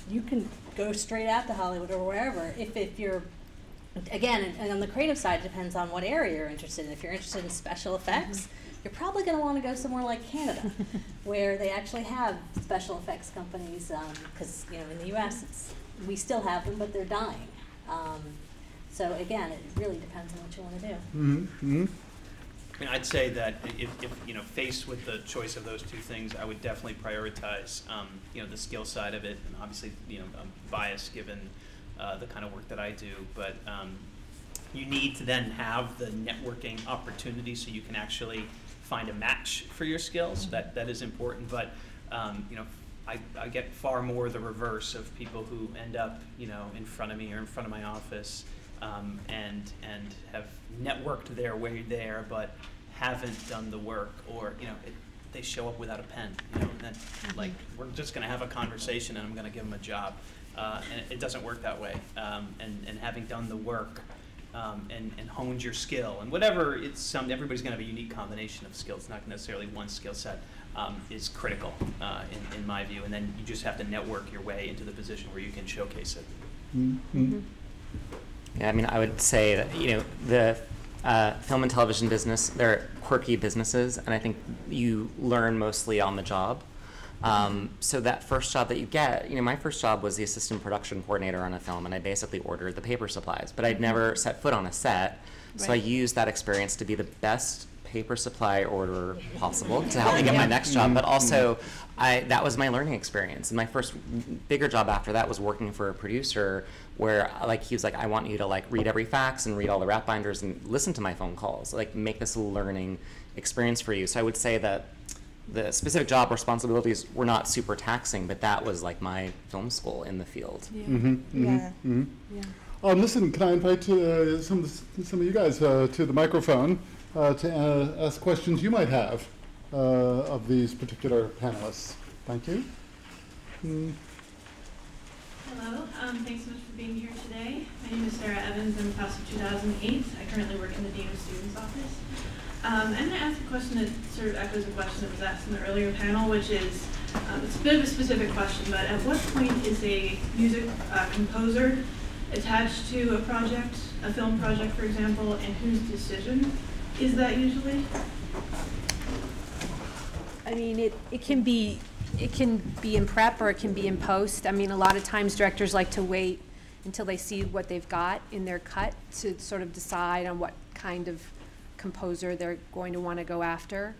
you can go straight out to Hollywood or wherever. If you're Again, and on the creative side, it depends on what area you're interested in. If you're interested in special effects, you're probably going to want to go somewhere like Canada, where they actually have special effects companies, because in the U.S. we still have them, but they're dying. So again, it really depends on what you want to do. Mm-hmm. I mean, I'd say that if faced with the choice of those two things, I would definitely prioritize the skill side of it, and obviously I'm biased given the kind of work that I do, but you need to then have the networking opportunity so you can actually find a match for your skills. That is important, but I get far more the reverse of people who end up in front of me or in front of my office and have networked their way there, but haven't done the work, or they show up without a pen, and like, we're just going to have a conversation and I'm going to give them a job. And it doesn't work that way. And having done the work and honed your skill, and whatever everybody's going to have a unique combination of skills, not necessarily one skill set, is critical in my view. And then you just have to network your way into the position where you can showcase it. Mm-hmm. Yeah, I mean, I would say that the film and television business, they're quirky businesses, and I think you learn mostly on the job. So that first job that you get, my first job was the assistant production coordinator on a film, and I basically ordered the paper supplies, but I'd never set foot on a set, so I used that experience to be the best paper supply orderer possible to help me get my next job, but also that was my learning experience. And my first bigger job after that was working for a producer where he was like, I want you to read every fax and read all the rap binders and listen to my phone calls, make this a learning experience for you. So I would say that the specific job responsibilities were not super taxing, but that was my film school in the field. Yeah. Mm-hmm, mm-hmm, Yeah. Mm-hmm. Yeah. Listen, can I invite some of you guys to the microphone to ask questions you might have of these particular panelists? Thank you. Hello, thanks so much for being here today. My name is Sarah Evans. I'm class of 2008. I currently work in the Dean of Students office. I'm going to ask a question that sort of echoes a question that was asked in the earlier panel, which is, it's a bit of a specific question, but at what point is a music composer attached to a project, a film project, for example, and whose decision is that usually? I mean, it can be in prep or it can be in post. I mean, a lot of times directors like to wait until they see what they've got in their cut to sort of decide on what kind of composer they're going to want to go after.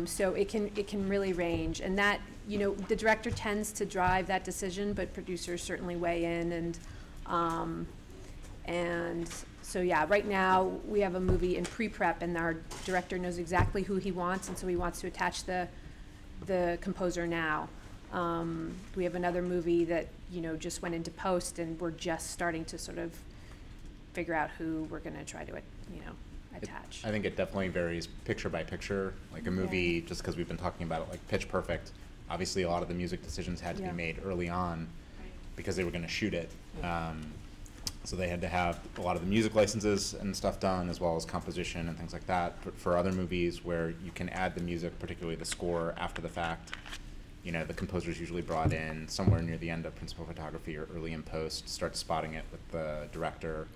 So it can really range, and that the director tends to drive that decision, but producers certainly weigh in, and so yeah, right now we have a movie in pre-prep, and our director knows exactly who he wants, and so he wants to attach the composer now. We have another movie that just went into post, and we're just starting to sort of figure out who we're going to try to attach. I think it definitely varies picture by picture. Like a movie, just because we've been talking about it, like Pitch Perfect, obviously a lot of the music decisions had to be made early on because they were going to shoot it. So they had to have a lot of the music licenses and stuff done, as well as composition and things like that. But for other movies where you can add the music, particularly the score, after the fact, you know, the composer's usually brought in somewhere near the end of principal photography or early in post, start spotting it with the director.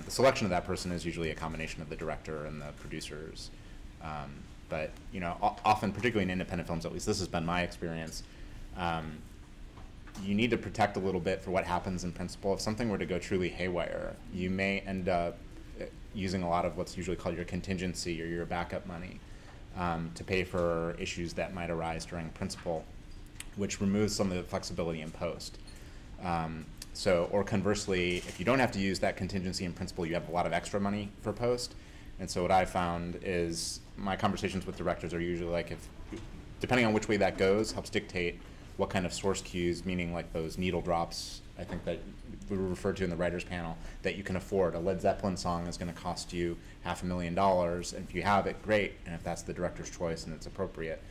The selection of that person is usually a combination of the director and the producers. But, you know, often, particularly in independent films, at least this has been my experience, you need to protect a little bit for what happens in principle. If something were to go truly haywire, you may end up using a lot of what's usually called your contingency or your backup money to pay for issues that might arise during principle, which removes some of the flexibility in post. Or conversely, if you don't have to use that contingency in principle, you have a lot of extra money for post. And so what I found is my conversations with directors are usually like, depending on which way that goes, helps dictate what kind of source cues, meaning like those needle drops, I think that we were referred to in the writers panel, that you can afford. A Led Zeppelin song is going to cost you $500,000, and if you have it, great, and if that's the director's choice and it's appropriate.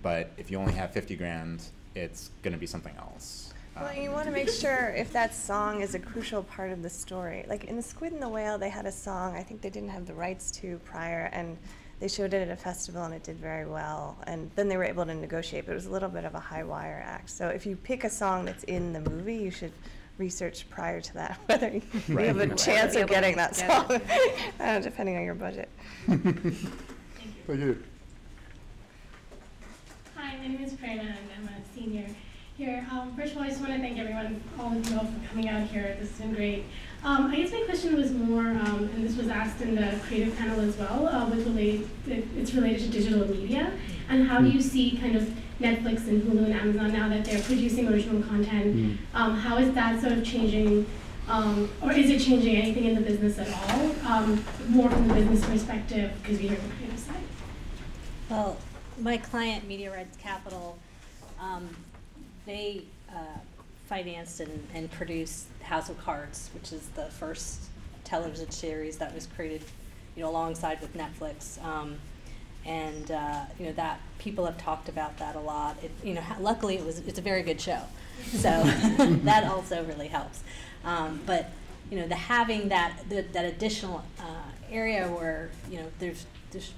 But if you only have 50 grand, it's going to be something else. Well, you want to make sure if that song is a crucial part of the story. Like in The Squid and the Whale, they had a song I think they didn't have the rights to prior, and they showed it at a festival and it did very well. And then they were able to negotiate, but it was a little bit of a high wire act. So if you pick a song that's in the movie, you should research prior to that whether you have a chance of getting that song, depending on your budget. Thank you. Thank you. Hi, my name is Prerna and I'm a senior here. First of all, I just want to thank everyone, all of you all, for coming out here. This has been great. I guess my question was more, and this was asked in the creative panel as well, it's related to digital media, and how do you see kind of Netflix and Hulu and Amazon now that they're producing original content? How is that sort of changing, or is it changing anything in the business at all? More from the business perspective, because we hear the creative side. Well, my client, Media Rights Capital, they financed and produced House of Cards, which is the first television series that was created, you know, alongside with Netflix. You know, that people have talked about that a lot. You know, luckily it's a very good show, so that also really helps. But you know, having that additional area where, you know, there's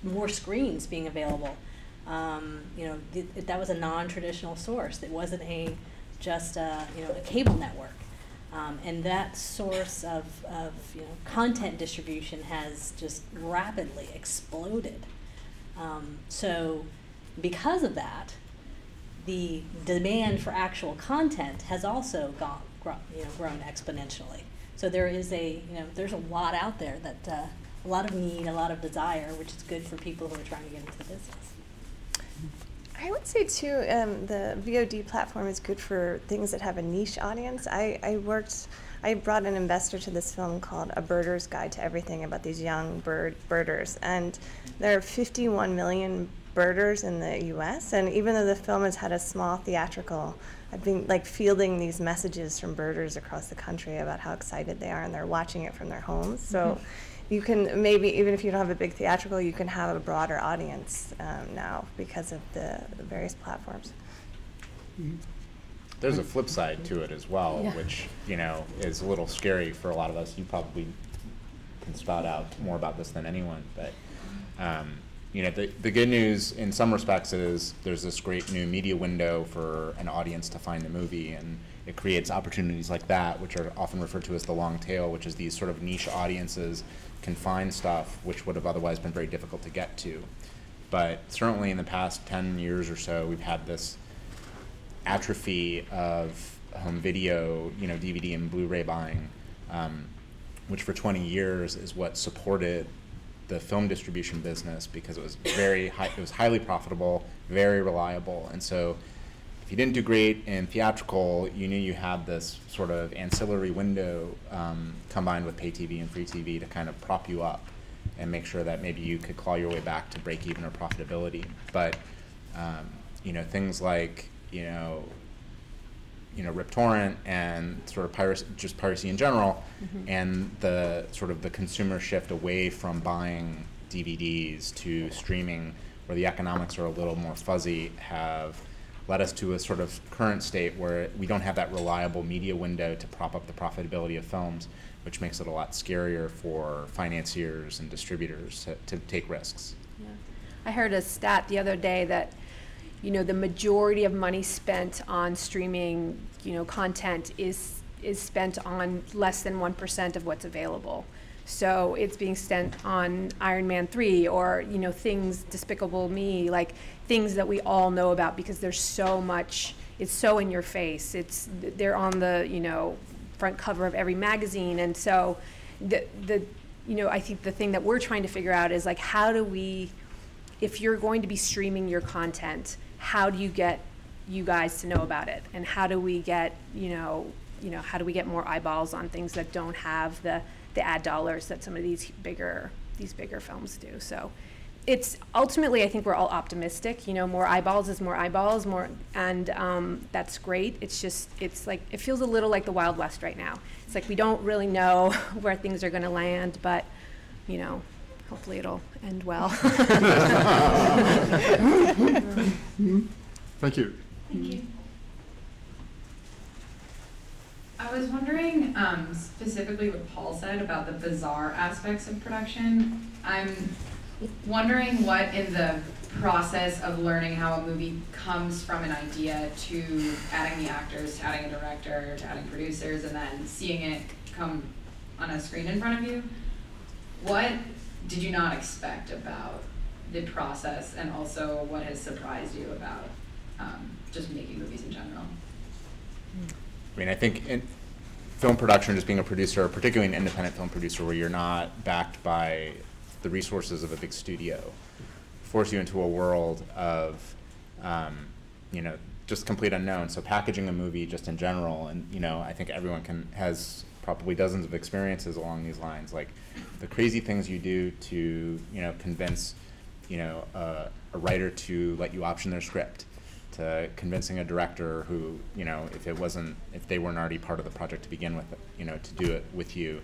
more screens being available. You know, that was a non-traditional source. It wasn't just a cable network, and that source of you know, content distribution has just rapidly exploded. So because of that, the demand for actual content has also grown exponentially. So there is there's a lot out there that a lot of need, a lot of desire, which is good for people who are trying to get into the business. I would say too, the VOD platform is good for things that have a niche audience. I brought an investor to this film called A Birder's Guide to Everything, about these young birders, and there are 51 million birders in the US, and even though the film has had a small theatrical, I've been like fielding these messages from birders across the country about how excited they are, and they're watching it from their homes. So you can maybe, even if you don't have a big theatrical, you can have a broader audience now because of the various platforms. There's a flip side to it as well, which, you know, is a little scary for a lot of us. You probably can spout out more about this than anyone, but you know, the good news in some respects is there's this great new media window for an audience to find the movie, and it creates opportunities like that, which are often referred to as the long tail, which is these sort of niche audiences can find stuff which would have otherwise been very difficult to get to. But certainly in the past 10 years or so, we've had this atrophy of home video, you know, DVD and Blu-ray buying, which for 20 years is what supported the film distribution business, because it was it was highly profitable, very reliable, and so if you didn't do great in theatrical, you knew you had this sort of ancillary window combined with pay TV and free TV to kind of prop you up and make sure that maybe you could claw your way back to break even or profitability. But you know, things like RipTorrent and sort of piracy in general, and the sort of the consumer shift away from buying DVDs to streaming, where the economics are a little more fuzzy, have led us to a sort of current state where we don't have that reliable media window to prop up the profitability of films, which makes it a lot scarier for financiers and distributors to take risks. Yeah. I heard a stat the other day that, you know, the majority of money spent on streaming, you know, content is spent on less than 1% of what's available. So it's being spent on Iron Man 3 or, you know, things, Despicable Me, like things that we all know about because there's so much, it's so in your face. They're on the, you know, front cover of every magazine. And so you know, I think the thing that we're trying to figure out is like, how do we, if you're going to be streaming your content, how do you get you guys to know about it? And how do we get, how do we get more eyeballs on things that don't have the ad dollars that some of these bigger films do? So it's ultimately, I think we're all optimistic, you know, more eyeballs is more eyeballs, and that's great. It's just, it's like, it feels a little like the Wild West right now. It's like we don't really know where things are gonna land, but, you know, hopefully it'll end well. Thank you. Thank you. I was wondering, specifically what Paul said about the bizarre aspects of production. I'm wondering what in the process of learning how a movie comes from an idea to adding the actors, to adding a director, to adding producers, and then seeing it come on a screen in front of you, what did you not expect about the process, and also what has surprised you about just making movies in general? I mean, I think in film production, just being a producer, particularly an independent film producer where you're not backed by the resources of a big studio, force you into a world of, just complete unknown. So packaging a movie just in general, and, I think everyone has probably dozens of experiences along these lines, like the crazy things you do to, convince, a writer to let you option their script, to convincing a director who, if they weren't already part of the project to begin with, to do it with you,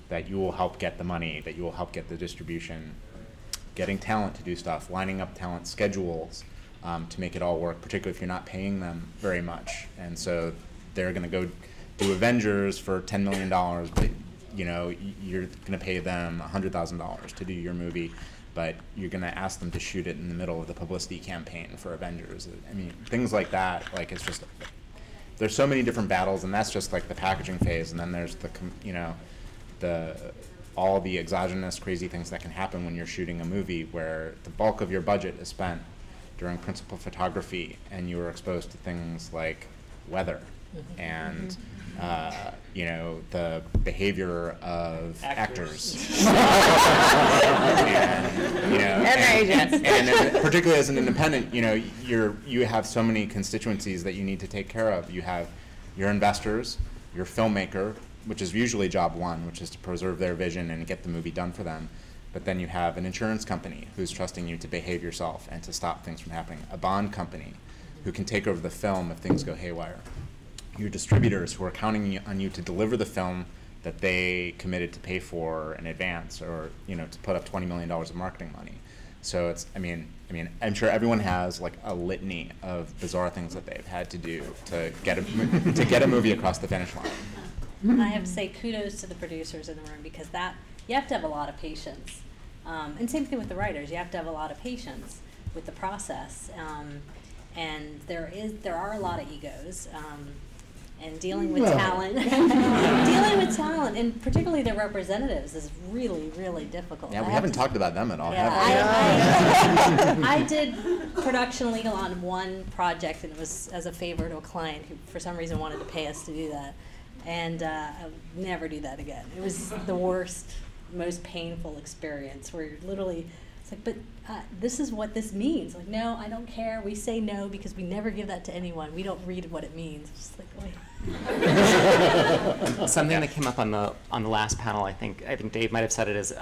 that you will help get the money, that you will help get the distribution, getting talent to do stuff, lining up talent schedules to make it all work, particularly if you're not paying them very much. And so they're going to go do Avengers for $10 million, but you're going to pay them $100,000 to do your movie, but you're going to ask them to shoot it in the middle of the publicity campaign for Avengers. I mean, things like that, like, it's just, there's so many different battles, and that's just like the packaging phase, and then there's all the exogenous crazy things that can happen when you're shooting a movie where the bulk of your budget is spent during principal photography, and you are exposed to things like weather and the behavior of actors. and particularly as an independent, you have so many constituencies that you need to take care of. You have your investors, your filmmaker, which is usually job one, which is to preserve their vision and get the movie done for them. But then you have an insurance company who's trusting you to behave yourself and to stop things from happening. A bond company who can take over the film if things go haywire. Your distributors who are counting on you to deliver the film that they committed to pay for in advance, or to put up $20 million of marketing money. So it's, I'm sure everyone has like a litany of bizarre things that they've had to do to get a movie across the finish line. I have to say kudos to the producers in the room, because you have to have a lot of patience. And same thing with the writers. You have to have a lot of patience with the process. And there are a lot of egos. And dealing with talent, and particularly their representatives, is really, really difficult. Yeah, we haven't talked about them at all, yeah, have we? I did production legal on one project, and it was as a favor to a client who, for some reason, wanted to pay us to do that. And I'll never do that again. It was the worst, most painful experience, where you're literally, it's like, but this is what this means. Like, no, I don't care. We say no because we never give that to anyone. We don't read what it means. It's just like, wait. Something that came up on the last panel, I think Dave might have said it, is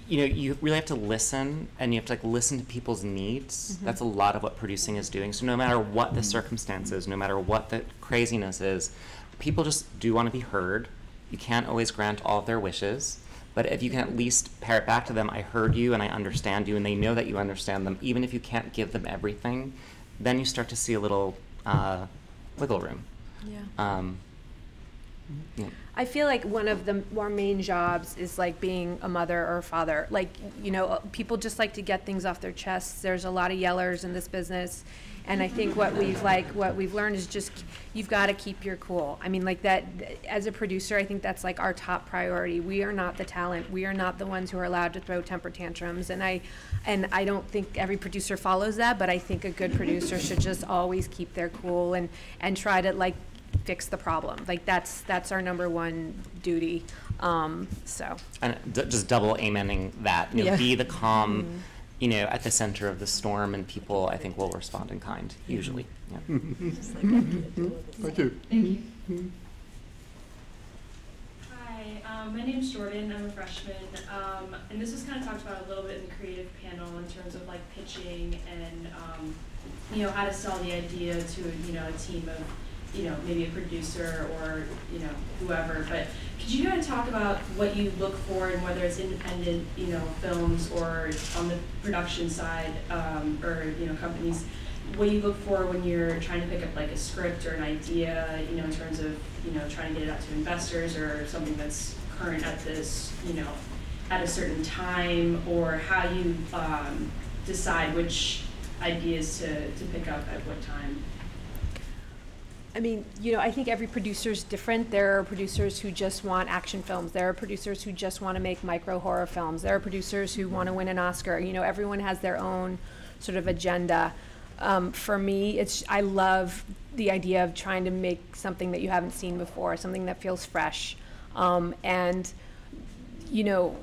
you really have to listen, and you have to listen to people's needs. Mm-hmm. That's a lot of what producing is doing. So no matter what the circumstances, no matter what the craziness is, people just do want to be heard. You can't always grant all of their wishes, but if you can at least parrot back to them, I heard you and I understand you, and they know that you understand them, even if you can't give them everything, then you start to see a little wiggle room. Yeah. Yeah. I feel like one of the more main jobs is like being a mother or a father. Like, you know, people just like to get things off their chests. There's a lot of yellers in this business. And I think what we've learned is just, you've got to keep your cool. I mean, like that, as a producer, I think that's like our top priority. We are not the talent. We are not the ones who are allowed to throw temper tantrums. And I don't think every producer follows that, but I think a good producer should just always keep their cool and try to like fix the problem. Like that's our number one duty. So. And just double amening that, you know, Yeah. be the calm, you know, at the center of the storm, and people, I think, will respond in kind, usually. Yeah. Thank you. Thank you. Hi, my name's Jordan. I'm a freshman, and this was kind of talked about a little bit in the creative panel in terms of like pitching and you know, how to sell the idea to, you know, a team of, you know, maybe a producer or, you know, whoever. But could you kind of talk about what you look for, and whether it's independent, you know, films or on the production side, or, you know, companies, what you look for when you're trying to pick up like a script or an idea, you know, in terms of, you know, trying to get it out to investors or something that's current at this, you know, at a certain time, or how you decide which ideas to pick up at what time? I mean, you know, I think every producer is different. There are producers who just want action films. There are producers who just want to make micro horror films. There are producers who want to win an Oscar. You know, everyone has their own sort of agenda. For me, I love the idea of trying to make something that you haven't seen before, something that feels fresh. And, you know,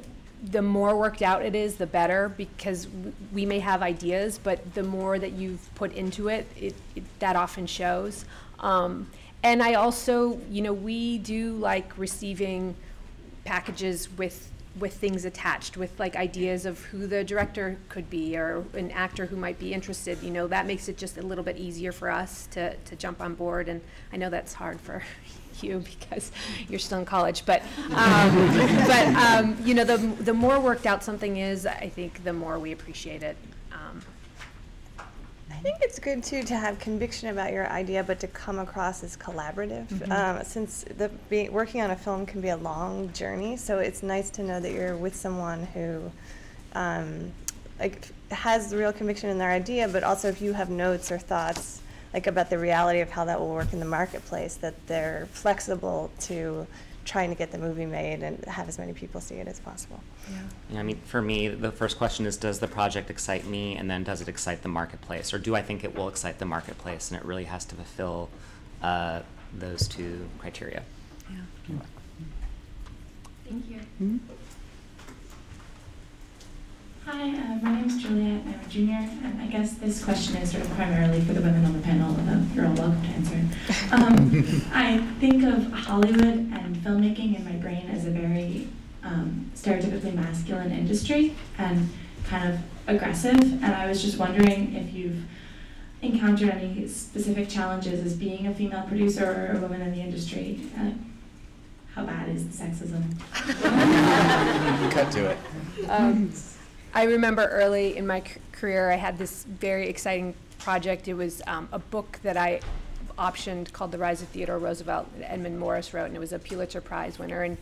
the more worked out it is, the better, because we may have ideas, but the more that you've put into it, that often shows. And I also, you know, we do like receiving packages with things attached, with like ideas of who the director could be or an actor who might be interested. You know, that makes it just a little bit easier for us to jump on board. And I know that's hard for you because you're still in college, but you know, the more worked out something is, I think the more we appreciate it. I think it's good too to have conviction about your idea, but to come across as collaborative. Since working on a film can be a long journey, so it's nice to know that you're with someone who like has the real conviction in their idea, but also if you have notes or thoughts like about the reality of how that will work in the marketplace, that they're flexible to trying to get the movie made and have as many people see it as possible. Yeah, I mean, for me, the first question is, does the project excite me, and then does it excite the marketplace, or do I think it will excite the marketplace? And it really has to fulfill those two criteria. Yeah. Thank you. Mm-hmm. Hi, my name is Juliet. I'm a junior, and I guess this question is sort of primarily for the women on the panel. You're all welcome to answer it. I think of Hollywood and filmmaking in my brain as a very stereotypically masculine industry and kind of aggressive. And I was just wondering if you've encountered any specific challenges as being a female producer or a woman in the industry. How bad is the sexism? Cut to it. I remember early in my career, I had this very exciting project. It was a book that I optioned called The Rise of Theodore Roosevelt that Edmund Morris wrote, and it was a Pulitzer Prize winner. And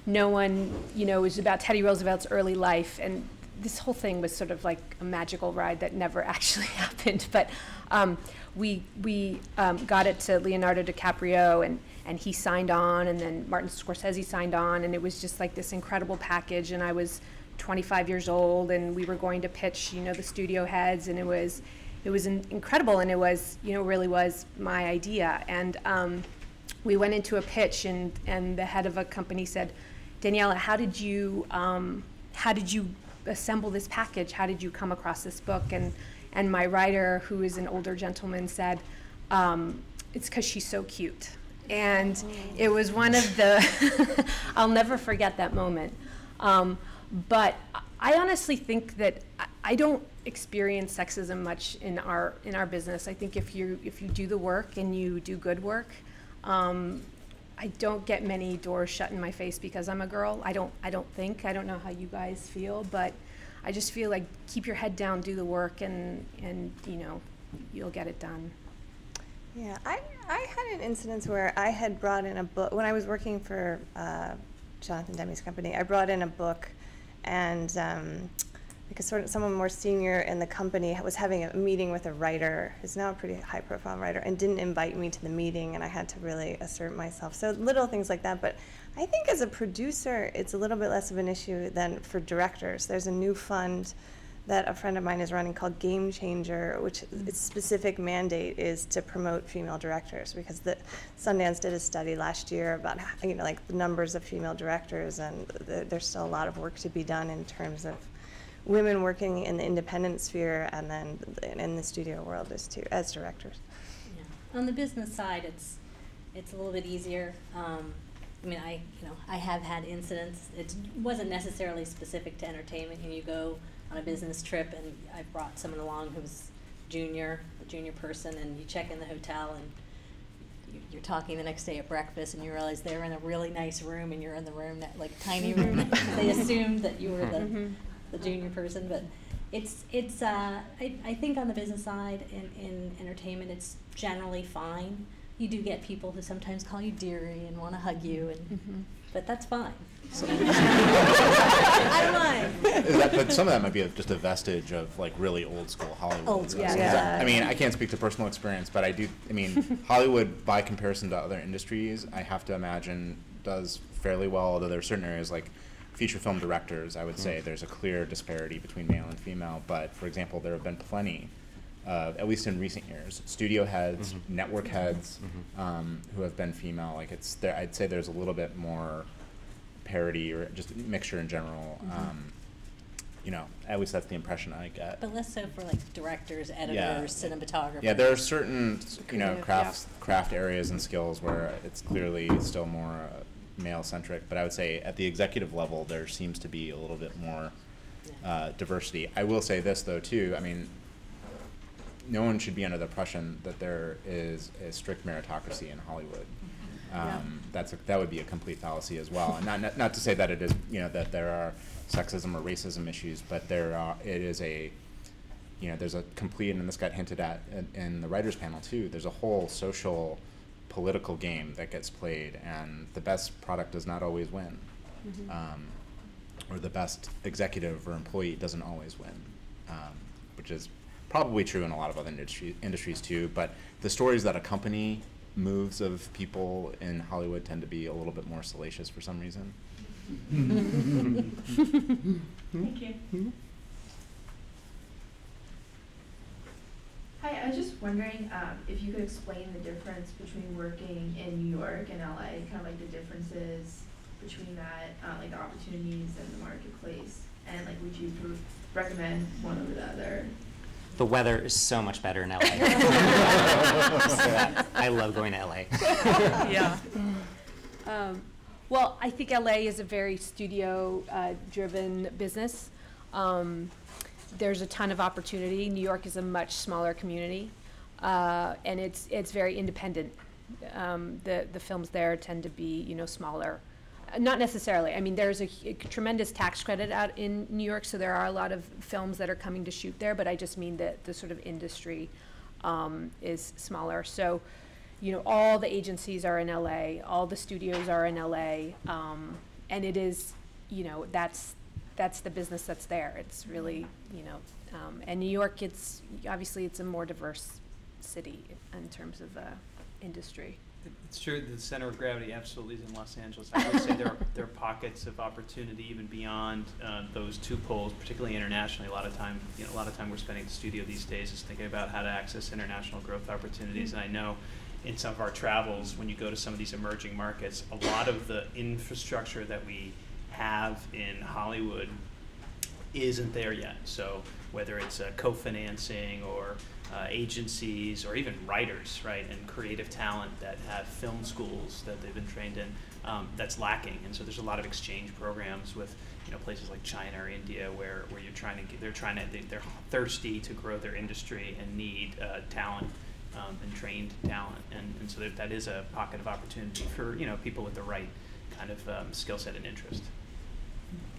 no one, you know, it was about Teddy Roosevelt's early life. And this whole thing was sort of like a magical ride that never actually happened. But we got it to Leonardo DiCaprio, and he signed on, and then Martin Scorsese signed on, and it was just like this incredible package. And I was 25 years old, and we were going to pitch, you know, the studio heads, and it was incredible, and it was, you know, really was my idea. And we went into a pitch, and the head of a company said, Daniela, how did you assemble this package? How did you come across this book? And my writer, who is an older gentleman, said, it's because she's so cute. And it was one of the, I'll never forget that moment. But I honestly think that I don't experience sexism much in our business. I think if you do the work and you do good work, I don't get many doors shut in my face because I'm a girl. I don't know how you guys feel, but I just feel like keep your head down, do the work, and you know, you'll get it done. Yeah, I had an incident where I had brought in a book when I was working for Jonathan Demi's company. I brought in a book, and because sort of someone more senior in the company was having a meeting with a writer who's now a pretty high-profile writer, and didn't invite me to the meeting, and I had to really assert myself. So little things like that. But I think as a producer, it's a little bit less of an issue than for directors. There's a new fund that a friend of mine is running called Game Changer, which its specific mandate is to promote female directors, because the Sundance did a study last year about like the numbers of female directors, and there's still a lot of work to be done in terms of women working in the independent sphere and then in the studio world as directors. Yeah. On the business side, it's a little bit easier. I mean, I have had incidents. It wasn't necessarily specific to entertainment. You go on a business trip, and I brought someone along who was a junior person, and you check in the hotel, and you're talking the next day at breakfast, and you realize they're in a really nice room, and you're in the room, that like tiny room. They assumed that you were the junior person, but I think on the business side in entertainment, it's generally fine. You do get people who sometimes call you dearie and want to hug you, and but that's fine. So I don't mind. But some of that might be just a vestige of like really old school Hollywood. Old school, yeah. I mean, I can't speak to personal experience, but I mean, Hollywood, by comparison to other industries, I have to imagine does fairly well, although there are certain areas like feature film directors, I would say there's a clear disparity between male and female. But for example, there have been plenty, at least in recent years, studio heads, network heads, who have been female. Like I'd say there's a little bit more parity or just mixture in general. At least that's the impression I get. But less so for like directors, editors, cinematographers. Yeah, there are certain craft areas and skills where it's clearly still more male-centric. But I would say at the executive level, there seems to be a little bit more diversity. I will say this though too. I mean, no one should be under the impression that there is a strict meritocracy in Hollywood. That would be a complete fallacy as well. And not to say that it is, that there are sexism or racism issues, but there's a complete, and this got hinted at in the writers panel too, there's a whole social, political game that gets played, and the best product does not always win. Or the best executive or employee doesn't always win, which is probably true in a lot of other industries too, but the stories that accompany moves of people in Hollywood tend to be a little bit more salacious for some reason. Thank you. Hi, I was just wondering if you could explain the difference between working in New York and LA, kind of like the differences between that, like the opportunities and the marketplace, and like would you recommend one over the other? The weather is so much better in LA. I love going to LA. Yeah. Well, I think LA is a very studio-driven business. There's a ton of opportunity. New York is a much smaller community, and it's very independent. The films there tend to be, smaller. Not necessarily. I mean, there's a tremendous tax credit out in New York, so there are a lot of films that are coming to shoot there, but I just mean that the sort of industry is smaller. So, all the agencies are in LA, all the studios are in LA, and it is, that's the business that's there. It's really, and New York, it's a more diverse city in terms of industry. It's true. The center of gravity absolutely is in Los Angeles. I would say there are pockets of opportunity even beyond those two poles, particularly internationally. A lot of time we're spending at the studio these days is thinking about how to access international growth opportunities. And I know in some of our travels, when you go to some of these emerging markets, a lot of the infrastructure that we have in Hollywood isn't there yet. So whether it's co-financing or agencies or even writers, right, and creative talent that have film schools that they've been trained in, that's lacking. And so there's a lot of exchange programs with places like China or India where they're thirsty to grow their industry and need talent and trained talent, and so that is a pocket of opportunity for people with the right kind of skill set and interest.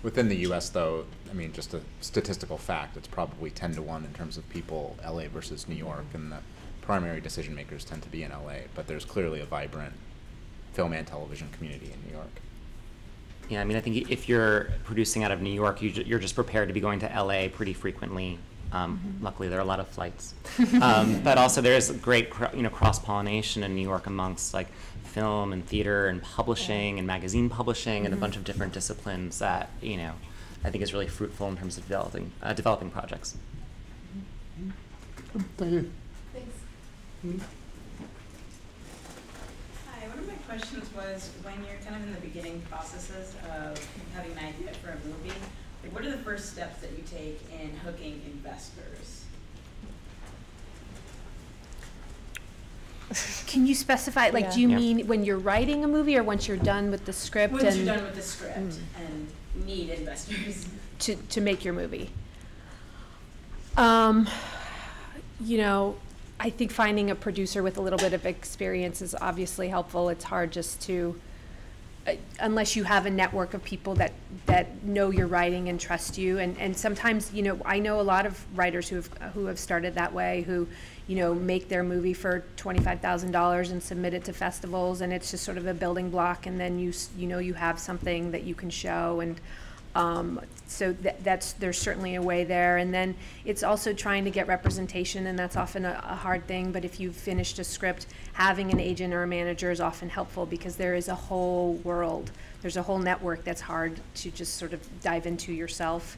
Within the U.S., though, I mean, just a statistical fact, it's probably 10 to 1 in terms of people, LA versus New York, and the primary decision makers tend to be in LA, but there's clearly a vibrant film and television community in New York. Yeah, I mean, I think if you're producing out of New York, you're just prepared to be going to LA pretty frequently. Luckily, there are a lot of flights. But also there's great cross-pollination in New York amongst like film and theater and publishing and magazine publishing and a bunch of different disciplines that, I think is really fruitful in terms of developing projects. Thank you. Thanks. Hi, one of my questions was when you're kind of in the beginning processes of having an idea for a movie, what are the first steps that you take in hooking investors? Can you specify, like, do you mean when you're writing a movie or once you're done with the script? Once you're done with the script and need investors. To make your movie. I think finding a producer with a little bit of experience is obviously helpful. It's hard just to, unless you have a network of people that know your writing and trust you. And sometimes, I know a lot of writers who have started that way, who, make their movie for $25,000 and submit it to festivals, and it's just sort of a building block, and then you have something that you can show. And so there's certainly a way there. And then it's also trying to get representation, and that's often a hard thing. But if you've finished a script, having an agent or a manager is often helpful, because there is a whole world. There's a whole network that's hard to just sort of dive into yourself.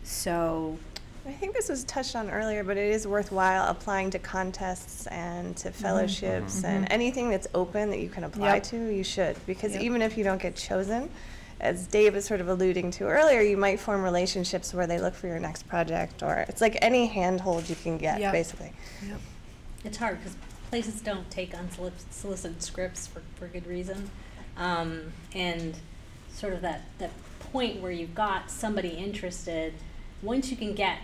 So I think this was touched on earlier, but it is worthwhile applying to contests and to fellowships and anything that's open that you can apply to, you should. Because even if you don't get chosen, as Dave was sort of alluding to earlier, you might form relationships where they look for your next project, or it's like any handhold you can get, basically. It's hard because places don't take unsolicited scripts for good reason. And sort of that point where you've got somebody interested, once you can get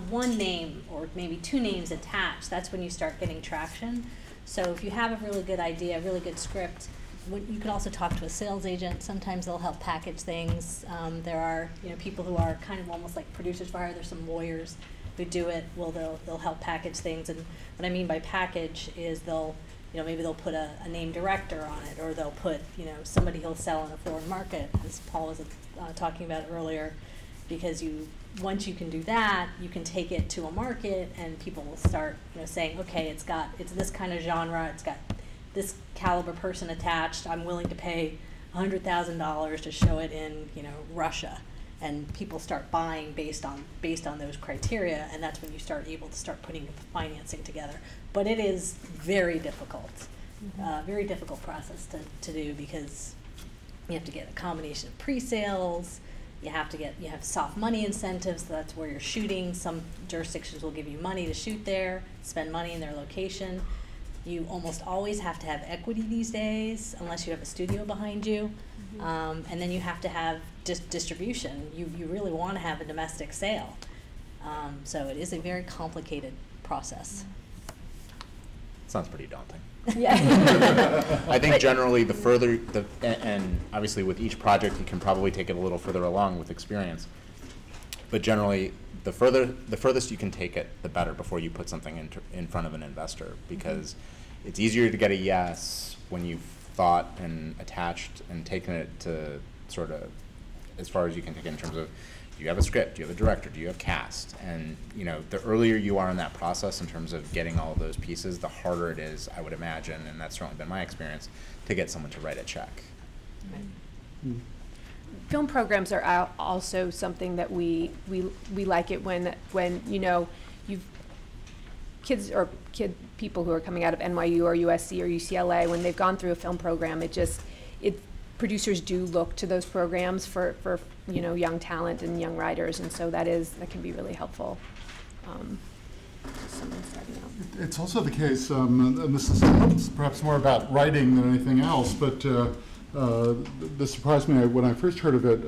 one name or maybe two names attached, that's when you start getting traction. So if you have a really good idea, a really good script, you can also talk to a sales agent. Sometimes they'll help package things. There are people who are kind of almost like producers for hire. There's some lawyers who do it. Well, they'll help package things. And what I mean by package is maybe they'll put a named director on it, or they'll put somebody who'll sell in a foreign market, as Paul was talking about earlier, because once you can do that, you can take it to a market, and people will start saying, okay, it's this kind of genre, it's got this caliber person attached, I'm willing to pay $100,000 to show it in Russia, and people start buying based on those criteria, and that's when you start able to start putting the financing together. But it is very difficult, very difficult process to do, because you have to get a combination of pre-sales. You have soft money incentives, so that's where you're shooting. Some jurisdictions will give you money to shoot there, spend money in their location. You almost always have to have equity these days, unless you have a studio behind you. And then you have to have distribution. You really want to have a domestic sale. So it is a very complicated process. Sounds pretty daunting. Yeah. I think generally the further, and obviously with each project you can probably take it a little further along with experience, but generally the furthest you can take it, the better, before you put something in front of an investor, because it's easier to get a yes when you've thought and attached and taken it to sort of as far as you can take it in terms of, do you have a script, do you have a director, do you have cast? And the earlier you are in that process in terms of getting all of those pieces, the harder it is, I would imagine, and that's certainly been my experience, to get someone to write a check. Film programs are also something that we like it when you've people who are coming out of NYU or USC or UCLA, when they've gone through a film program, producers do look to those programs for young talent and young writers, and so that can be really helpful. Someone starting out. It's also the case, and this is perhaps more about writing than anything else, but this surprised me when I first heard of it.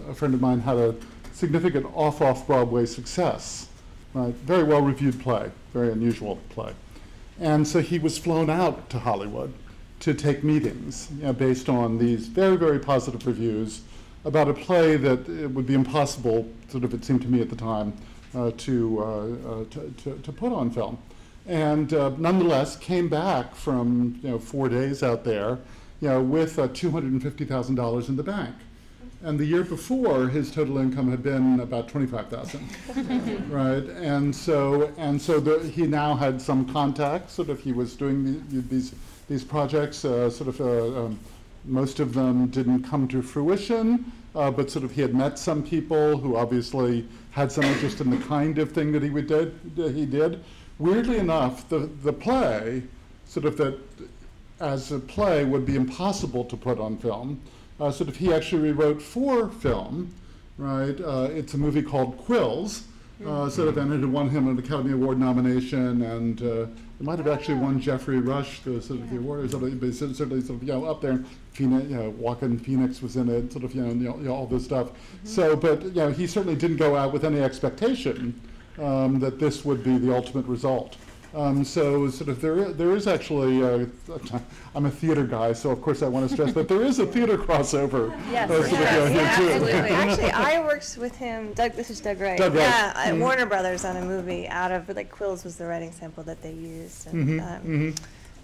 A friend of mine had a significant off-Broadway success, right? Very well-reviewed play, very unusual play. And so he was flown out to Hollywood to take meetings based on these very, very positive reviews about a play that it would be impossible, sort of, it seemed to me at the time, to put on film. And nonetheless came back from 4 days out there with $250,000 in the bank. And the year before, his total income had been about $25,000, right? And so he now had some contacts. Sort of, he was doing these projects. Most of them didn't come to fruition, but sort of he had met some people who obviously had some interest in the kind of thing that he did. Weirdly enough, the play, sort of that as a play would be impossible to put on film. Sort of he actually rewrote for film, right? It's a movie called Quills, sort of, and it won him an Academy Award nomination, and it might have actually won Jeffrey Rush the award or something, but certainly sort of up there. Phoenix, Joaquin Phoenix was in it, sort of all this stuff. So, but he certainly didn't go out with any expectation that this would be the ultimate result. So sort of there is actually, I'm a theater guy, so of course I want to stress that there is a theater crossover. Yes, here too. Absolutely. Actually, I worked with him, this is Doug Wright. At Warner Brothers on a movie out of, Quills was the writing sample that they used, and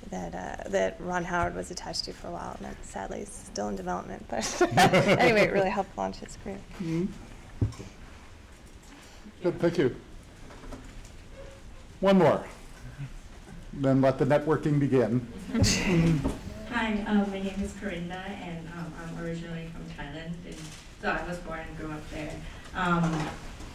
that Ron Howard was attached to for a while, and that sadly is still in development, but anyway, it really helped launch his career. Good, thank you. One more. Then let the networking begin. Hi, my name is Corinna, and I'm originally from Thailand, and so I was born and grew up there.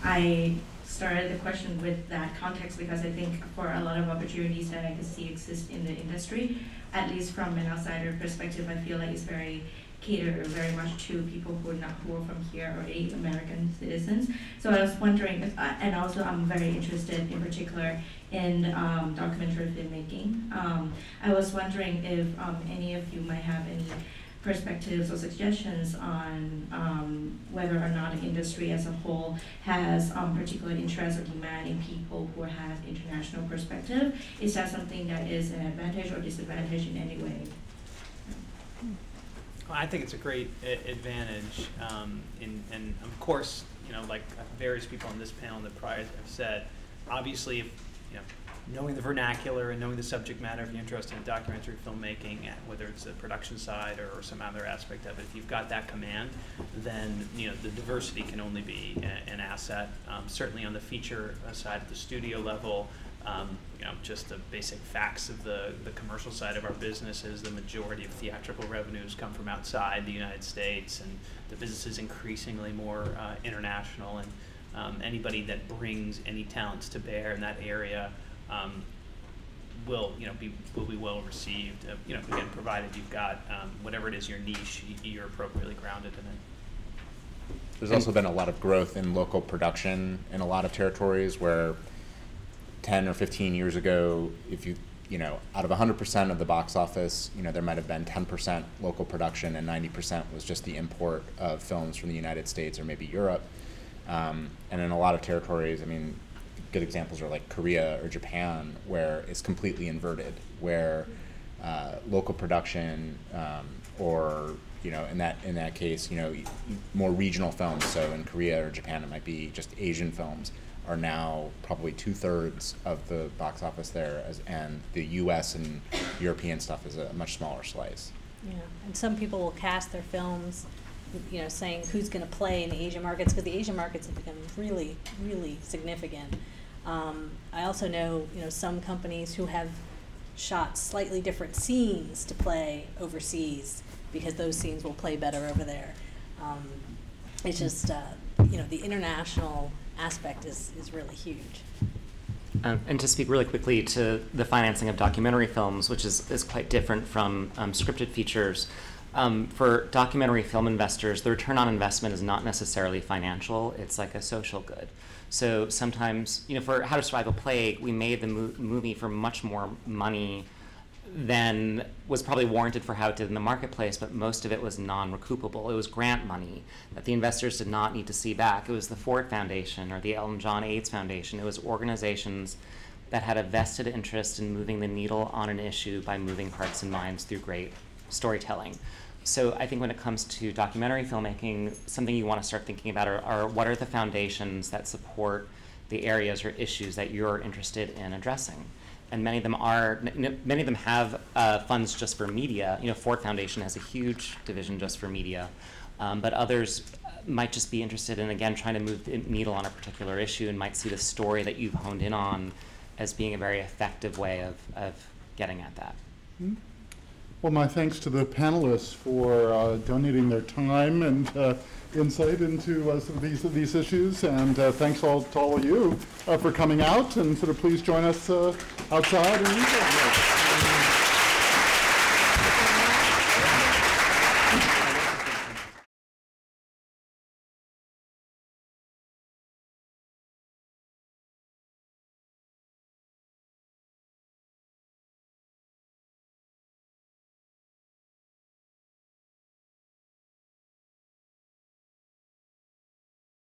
I started the question with that context because I think for a lot of opportunities that I can see exist in the industry, at least from an outsider perspective, I feel like it's very catered very much to people who are from here, already American citizens. So I was wondering, and also I'm very interested in particular in documentary filmmaking. I was wondering if any of you might have any perspectives or suggestions on whether or not the industry as a whole has particular interest or demand in people who have international perspective. Is that something that is an advantage or disadvantage in any way? Well, I think it's a great advantage, and of course, like various people on this panel that prior have said, obviously, if, knowing the vernacular and knowing the subject matter, if you're interested in documentary filmmaking, whether it's the production side or some other aspect of it, if you've got that command, then the diversity can only be an asset. Certainly on the feature side at the studio level, just the basic facts of the commercial side of our business is the majority of theatrical revenues come from outside the United States, and the business is increasingly more international, and anybody that brings any talents to bear in that area will be well received. Again, provided you've got whatever it is your niche, you're appropriately grounded in it. There's also been a lot of growth in local production in a lot of territories where 10 or 15 years ago, if out of 100% of the box office, there might have been 10% local production and 90% was just the import of films from the United States or maybe Europe. And in a lot of territories, good examples are like Korea or Japan, where it's completely inverted, where local production or in that case, more regional films. So in Korea or Japan, it might be just Asian films, are now probably 2/3 of the box office there, and the U.S. and European stuff is a much smaller slice. Yeah, and some people will cast their films, saying who's going to play in the Asian markets, because the Asian markets have become really, really significant. I also know, some companies who have shot slightly different scenes to play overseas because those scenes will play better over there. It's just, the international aspect is really huge. And to speak really quickly to the financing of documentary films, which is quite different from scripted features. For documentary film investors, the return on investment is not necessarily financial. It's like a social good. So sometimes, for How to Survive a Plague, we made the movie for much more money than was probably warranted for how it did in the marketplace, but most of it was non-recoupable. It was grant money that the investors did not need to see back. It was the Ford Foundation or the Elton John AIDS Foundation. It was organizations that had a vested interest in moving the needle on an issue by moving hearts and minds through great storytelling. So I think when it comes to documentary filmmaking, something you want to start thinking about are what are the foundations that support the areas or issues that you're interested in addressing. And many of them have funds just for media. You know, Ford Foundation has a huge division just for media, but others might just be interested in, again, trying to move the needle on a particular issue and might see the story that you've honed in on as being a very effective way of getting at that. Mm-hmm. Well, my thanks to the panelists for donating their time and insight into some of these issues, and thanks to all of you for coming out, and sort of please join us outside and inside.